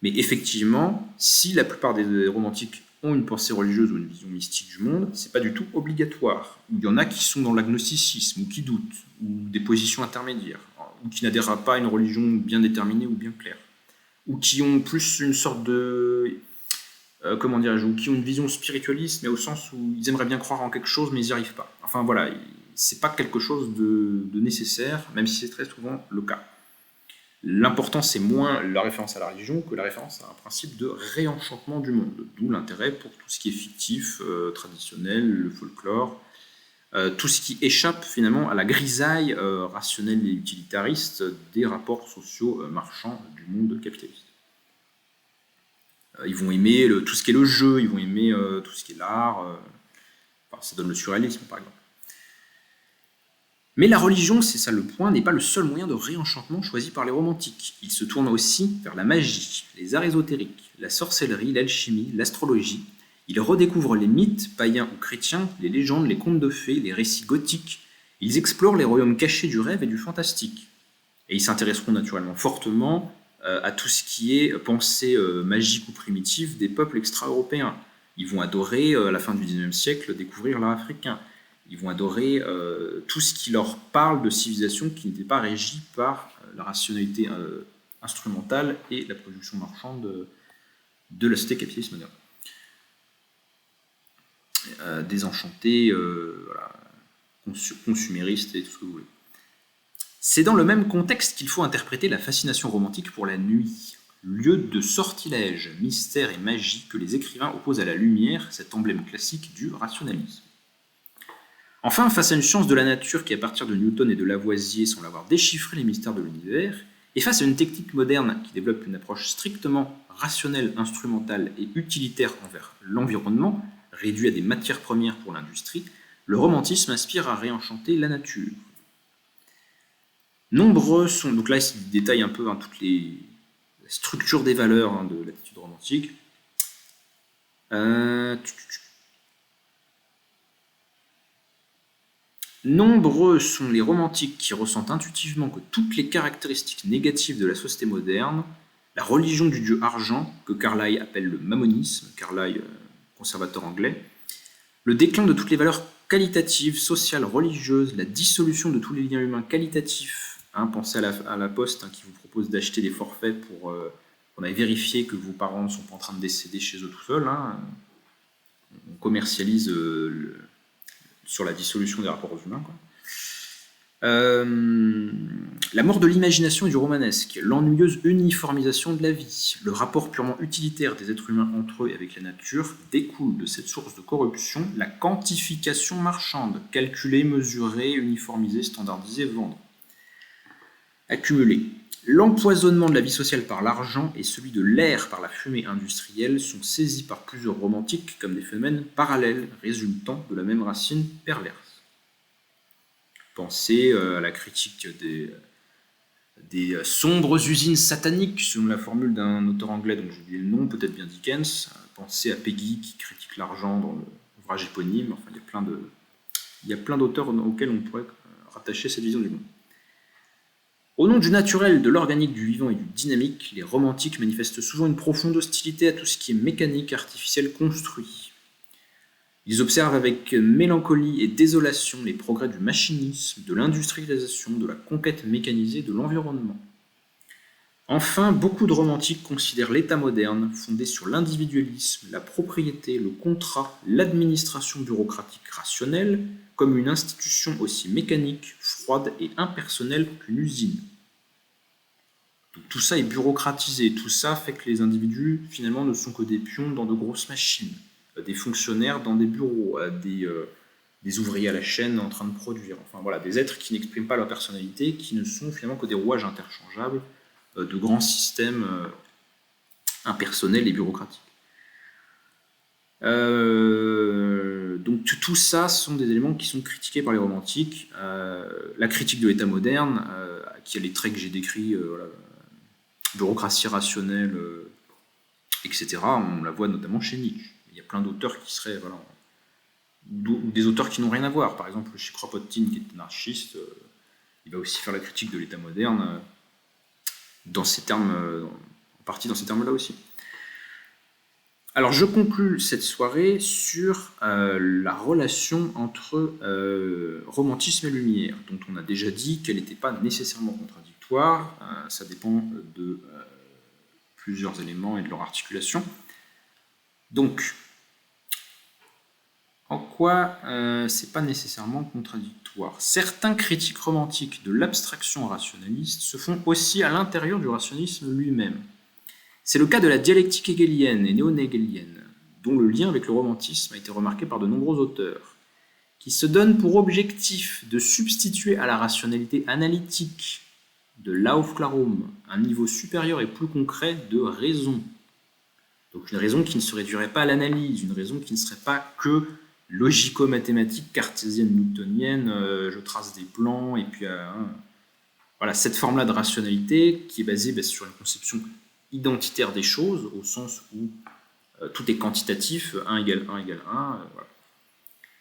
Mais effectivement, si la plupart des romantiques ont une pensée religieuse ou une vision mystique du monde, c'est pas du tout obligatoire. Il y en a qui sont dans l'agnosticisme, ou qui doutent, ou des positions intermédiaires, ou qui n'adhèrent pas à une religion bien déterminée ou bien claire, ou qui ont plus une sorte de... ou qui ont une vision spiritualiste, mais au sens où ils aimeraient bien croire en quelque chose, mais ils n'y arrivent pas. Enfin voilà, c'est pas quelque chose de nécessaire, même si c'est très souvent le cas. L'important, c'est moins la référence à la religion que la référence à un principe de réenchantement du monde, d'où l'intérêt pour tout ce qui est fictif, traditionnel, le folklore, tout ce qui échappe finalement à la grisaille rationnelle et utilitariste des rapports sociaux marchands du monde capitaliste. Ils vont aimer tout ce qui est le jeu, ils vont aimer tout ce qui est l'art, ça donne le surréalisme par exemple. Mais la religion, c'est ça le point, n'est pas le seul moyen de réenchantement choisi par les romantiques. Il se tourne aussi vers la magie, les arts ésotériques, la sorcellerie, l'alchimie, l'astrologie. Ils redécouvrent les mythes, païens ou chrétiens, les légendes, les contes de fées, les récits gothiques. Ils explorent les royaumes cachés du rêve et du fantastique. Et ils s'intéresseront naturellement fortement à tout ce qui est pensée magique ou primitive des peuples extra-européens. Ils vont adorer, à la fin du XIXe siècle, découvrir l'art africain. Ils vont adorer tout ce qui leur parle de civilisation qui n'était pas régie par la rationalité instrumentale et la production marchande de la société capitaliste moderne. Désenchanté, voilà, consumériste et tout ce que vous voulez. C'est dans le même contexte qu'il faut interpréter la fascination romantique pour la nuit, lieu de sortilège, mystère et magie que les écrivains opposent à la lumière, cet emblème classique du rationalisme. Enfin, face à une science de la nature qui, à partir de Newton et de Lavoisier, semble avoir déchiffré les mystères de l'univers, et face à une technique moderne qui développe une approche strictement rationnelle, instrumentale et utilitaire envers l'environnement, réduit à des matières premières pour l'industrie, le romantisme aspire à réenchanter la nature. Nombreux sont, donc là il détaille un peu toutes les structures des valeurs de l'attitude romantique. Nombreux sont les romantiques qui ressentent intuitivement que toutes les caractéristiques négatives de la société moderne, la religion du dieu argent, que Carlyle appelle le mammonisme, Carlyle, conservateur anglais, le déclin de toutes les valeurs qualitatives, sociales, religieuses, la dissolution de tous les liens humains qualitatifs, pensez à la Poste qui vous propose d'acheter des forfaits pour qu'on aille vérifier que vos parents ne sont pas en train de décéder chez eux tout seuls, on commercialise sur la dissolution des rapports aux humains. La mort de l'imagination et du romanesque, l'ennuyeuse uniformisation de la vie, le rapport purement utilitaire des êtres humains entre eux et avec la nature découle de cette source de corruption, la quantification marchande, calculer, mesurer, uniformiser, standardiser, vendre. Accumuler. L'empoisonnement de la vie sociale par l'argent et celui de l'air par la fumée industrielle sont saisis par plusieurs romantiques comme des phénomènes parallèles résultant de la même racine perverse. Pensez à la critique des sombres usines sataniques, selon la formule d'un auteur anglais dont j'ai oublié le nom, peut-être bien Dickens. Pensez à Peggy qui critique l'argent dans l'ouvrage éponyme. Enfin, il y a plein d'auteurs auxquels on pourrait rattacher cette vision du monde. Au nom du naturel, de l'organique, du vivant et du dynamique, les romantiques manifestent souvent une profonde hostilité à tout ce qui est mécanique, artificiel, construit. Ils observent avec mélancolie et désolation les progrès du machinisme, de l'industrialisation, de la conquête mécanisée de l'environnement. Enfin, beaucoup de romantiques considèrent l'État moderne, fondé sur l'individualisme, la propriété, le contrat, l'administration bureaucratique rationnelle, comme une institution aussi mécanique, froide et impersonnelle qu'une usine. Donc tout ça est bureaucratisé, tout ça fait que les individus finalement ne sont que des pions dans de grosses machines, des fonctionnaires dans des bureaux, des ouvriers à la chaîne en train de produire, enfin voilà, des êtres qui n'expriment pas leur personnalité, qui ne sont finalement que des rouages interchangeables de grands systèmes impersonnels et bureaucratiques. Donc tout ça sont des éléments qui sont critiqués par les romantiques. La critique de l'État moderne, qui a les traits que j'ai décrits, voilà, bureaucratie rationnelle, etc., on la voit notamment chez Nietzsche. Il y a plein d'auteurs qui seraient, voilà, des auteurs qui n'ont rien à voir. Par exemple, chez Kropotkin, qui est anarchiste, il va aussi faire la critique de l'État moderne dans ces termes, en partie dans ces termes-là aussi. Alors, je conclus cette soirée sur la relation entre romantisme et lumière, dont on a déjà dit qu'elle n'était pas nécessairement contradictoire. Ça dépend de plusieurs éléments et de leur articulation. Donc, en quoi c'est pas nécessairement contradictoire? Certains critiques romantiques de l'abstraction rationaliste se font aussi à l'intérieur du rationalisme lui-même. C'est le cas de la dialectique hegelienne et néo-hegelienne, dont le lien avec le romantisme a été remarqué par de nombreux auteurs, qui se donnent pour objectif de substituer à la rationalité analytique de l'Aufklärung un niveau supérieur et plus concret de raison. Donc une raison qui ne se réduirait pas à l'analyse, une raison qui ne serait pas que logico-mathématique, cartésienne, newtonienne, je trace des plans, et puis voilà, cette forme-là de rationalité qui est basée sur une conception identitaire des choses, au sens où tout est quantitatif, 1 égale 1 égale 1, voilà.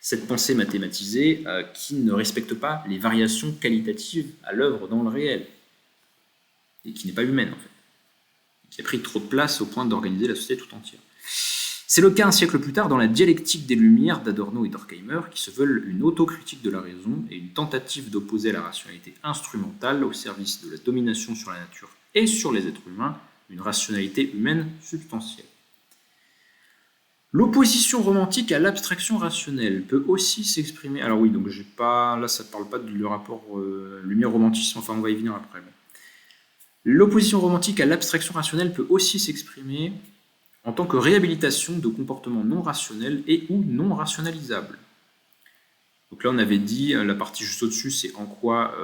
Cette pensée mathématisée qui ne respecte pas les variations qualitatives à l'œuvre dans le réel, et qui n'est pas humaine en fait, qui a pris trop de place au point d'organiser la société tout entière. C'est le cas un siècle plus tard dans la dialectique des Lumières d'Adorno et d'Horkheimer, qui se veulent une autocritique de la raison et une tentative d'opposer la rationalité instrumentale au service de la domination sur la nature et sur les êtres humains, une rationalité humaine substantielle. L'opposition romantique à l'abstraction rationnelle peut aussi s'exprimer. Alors oui, donc j'ai pas, là ça ne parle pas du rapport lumière-romantisme, enfin on va y venir après. L'opposition romantique à l'abstraction rationnelle peut aussi s'exprimer en tant que réhabilitation de comportements non rationnels et ou non rationalisables. Donc là on avait dit, la partie juste au-dessus, c'est en quoi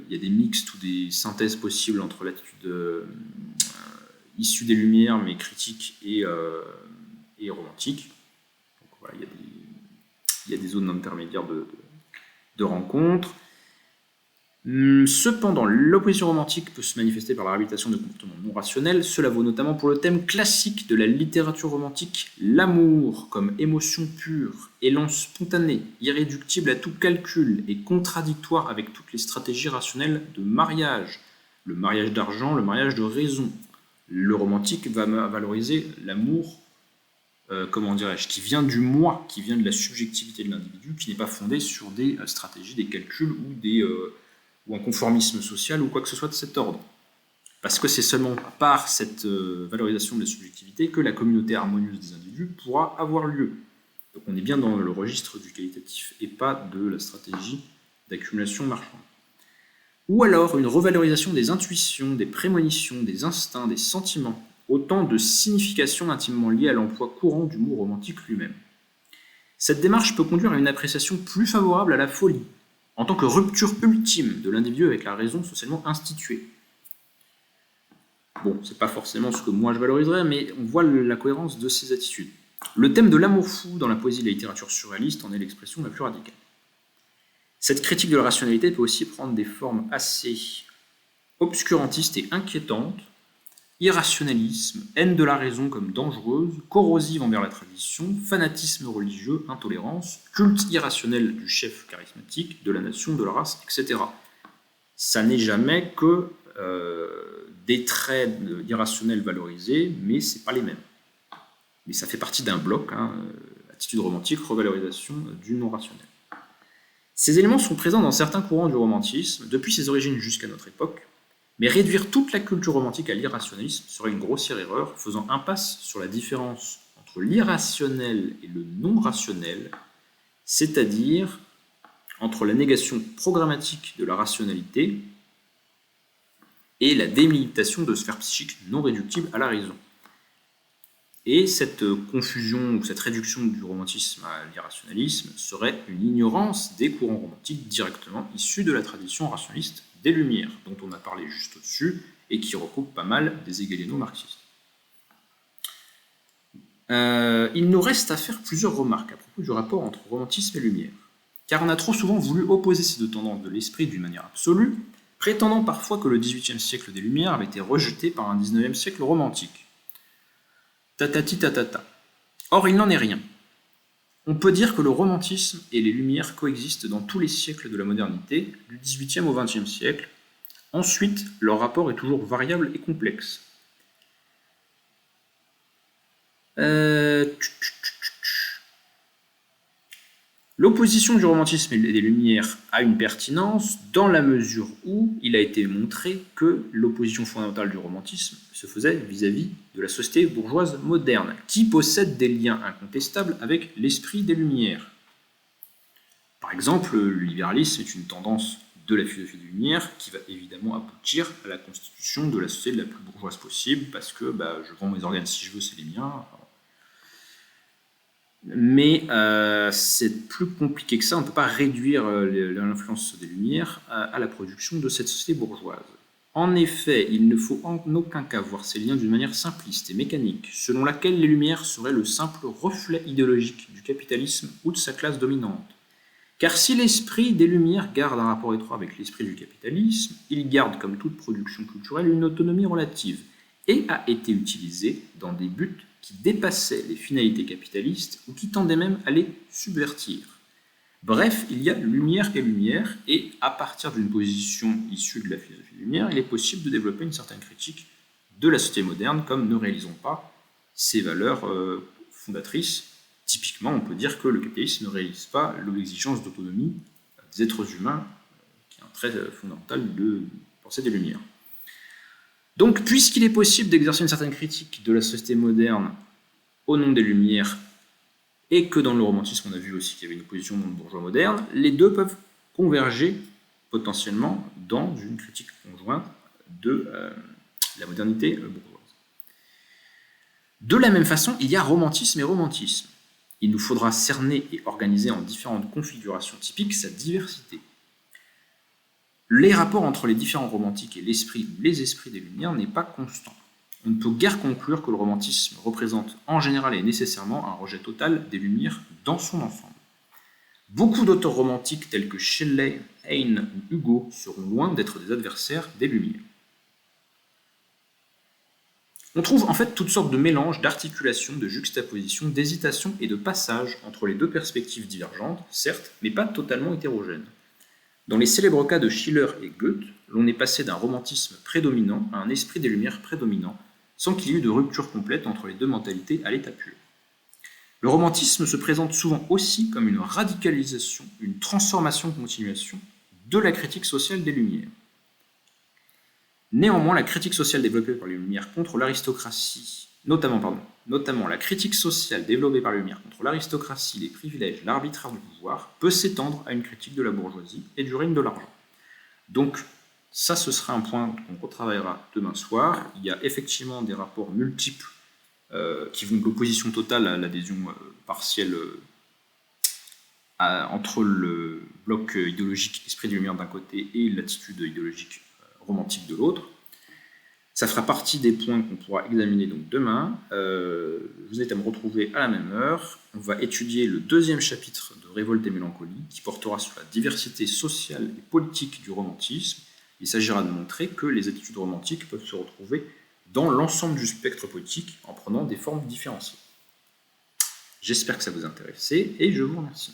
il y a des mixtes ou des synthèses possibles entre l'attitude issue des Lumières, mais critique et romantique. Donc voilà, il y a des zones intermédiaires de rencontre. Cependant, l'opposition romantique peut se manifester par la réhabilitation de comportements non rationnels. Cela vaut notamment pour le thème classique de la littérature romantique, l'amour comme émotion pure, élan spontané, irréductible à tout calcul et contradictoire avec toutes les stratégies rationnelles de mariage, le mariage d'argent, le mariage de raison. Le romantique va valoriser l'amour, qui vient du moi, qui vient de la subjectivité de l'individu, qui n'est pas fondé sur des stratégies, des calculs ou un conformisme social ou quoi que ce soit de cet ordre. Parce que c'est seulement par cette valorisation de la subjectivité que la communauté harmonieuse des individus pourra avoir lieu. Donc on est bien dans le registre du qualitatif et pas de la stratégie d'accumulation marchande. Ou alors une revalorisation des intuitions, des prémonitions, des instincts, des sentiments, autant de significations intimement liées à l'emploi courant du mot romantique lui-même. Cette démarche peut conduire à une appréciation plus favorable à la folie, en tant que rupture ultime de l'individu avec la raison socialement instituée. Bon, c'est pas forcément ce que moi je valoriserais, mais on voit la cohérence de ces attitudes. Le thème de l'amour fou dans la poésie et la littérature surréaliste en est l'expression la plus radicale. Cette critique de la rationalité peut aussi prendre des formes assez obscurantistes et inquiétantes: irrationalisme, haine de la raison comme dangereuse, corrosive envers la tradition, fanatisme religieux, intolérance, culte irrationnel du chef charismatique, de la nation, de la race, etc. Ça n'est jamais que des traits irrationnels valorisés, mais c'est pas les mêmes. Mais ça fait partie d'un bloc, attitude romantique, revalorisation du non-rationnel. Ces éléments sont présents dans certains courants du romantisme, depuis ses origines jusqu'à notre époque, mais réduire toute la culture romantique à l'irrationalisme serait une grossière erreur, faisant impasse sur la différence entre l'irrationnel et le non-rationnel, c'est-à-dire entre la négation programmatique de la rationalité et la délimitation de sphères psychiques non réductibles à la raison. Et cette confusion ou cette réduction du romantisme à l'irrationalisme serait une ignorance des courants romantiques directement issus de la tradition rationaliste des Lumières, dont on a parlé juste au-dessus, et qui recoupe pas mal des hegeliano-marxistes. Il nous reste à faire plusieurs remarques à propos du rapport entre romantisme et lumière, car on a trop souvent voulu opposer ces deux tendances de l'esprit d'une manière absolue, prétendant parfois que le XVIIIe siècle des Lumières avait été rejeté par un XIXe siècle romantique. Tatati tatata. Or, il n'en est rien. On peut dire que le romantisme et les Lumières coexistent dans tous les siècles de la modernité, du XVIIIe au XXe siècle. Ensuite, leur rapport est toujours variable et complexe. L'opposition du romantisme et des Lumières a une pertinence dans la mesure où il a été montré que l'opposition fondamentale du romantisme se faisait vis-à-vis de la société bourgeoise moderne, qui possède des liens incontestables avec l'esprit des Lumières. Par exemple, le libéralisme est une tendance de la philosophie des Lumières qui va évidemment aboutir à la constitution de la société la plus bourgeoise possible, parce que je vends mes organes si je veux, c'est les miens. Mais c'est plus compliqué que ça, on ne peut pas réduire l'influence des Lumières à la production de cette société bourgeoise. En effet, il ne faut en aucun cas voir ces liens d'une manière simpliste et mécanique, selon laquelle les Lumières seraient le simple reflet idéologique du capitalisme ou de sa classe dominante. Car si l'esprit des Lumières garde un rapport étroit avec l'esprit du capitalisme, il garde, comme toute production culturelle, une autonomie relative, et a été utilisé dans des buts qui dépassaient les finalités capitalistes ou qui tendaient même à les subvertir. Bref, il y a lumière et lumière, et à partir d'une position issue de la philosophie des Lumières, il est possible de développer une certaine critique de la société moderne, comme ne réalisons pas ses valeurs fondatrices. Typiquement, on peut dire que le capitalisme ne réalise pas l'exigence d'autonomie des êtres humains, qui est un trait fondamental de pensée des Lumières. Donc, puisqu'il est possible d'exercer une certaine critique de la société moderne au nom des Lumières, et que dans le romantisme, on a vu aussi qu'il y avait une opposition dans le bourgeois moderne, les deux peuvent converger potentiellement dans une critique conjointe de la modernité bourgeoise. De la même façon, il y a romantisme et romantisme. Il nous faudra cerner et organiser en différentes configurations typiques sa diversité. Les rapports entre les différents romantiques et l'esprit ou les esprits des Lumières n'est pas constant. On ne peut guère conclure que le romantisme représente en général et nécessairement un rejet total des Lumières dans son ensemble. Beaucoup d'auteurs romantiques tels que Shelley, Heine ou Hugo seront loin d'être des adversaires des Lumières. On trouve en fait toutes sortes de mélanges, d'articulations, de juxtapositions, d'hésitations et de passages entre les deux perspectives divergentes, certes, mais pas totalement hétérogènes. Dans les célèbres cas de Schiller et Goethe, l'on est passé d'un romantisme prédominant à un esprit des Lumières prédominant, sans qu'il y ait eu de rupture complète entre les deux mentalités à l'état pur. Le romantisme se présente souvent aussi comme une radicalisation, une transformation-continuation de la critique sociale des Lumières. Néanmoins, la critique sociale développée par les Lumières contre l'aristocratie, notamment la critique sociale développée par les Lumières contre l'aristocratie, les privilèges, l'arbitraire du pouvoir, peut s'étendre à une critique de la bourgeoisie et du règne de l'argent. Donc, ça, ce sera un point qu'on retravaillera demain soir. Il y a effectivement des rapports multiples qui vont de l'opposition totale à l'adhésion partielle entre le bloc idéologique esprit des Lumières d'un côté et l'attitude idéologique romantique de l'autre. Ça fera partie des points qu'on pourra examiner donc demain. Je vous invite à me retrouver à la même heure. On va étudier le deuxième chapitre de Révolte et Mélancolie, qui portera sur la diversité sociale et politique du romantisme. Il s'agira de montrer que les attitudes romantiques peuvent se retrouver dans l'ensemble du spectre politique en prenant des formes différenciées. J'espère que ça vous intéresse et je vous remercie.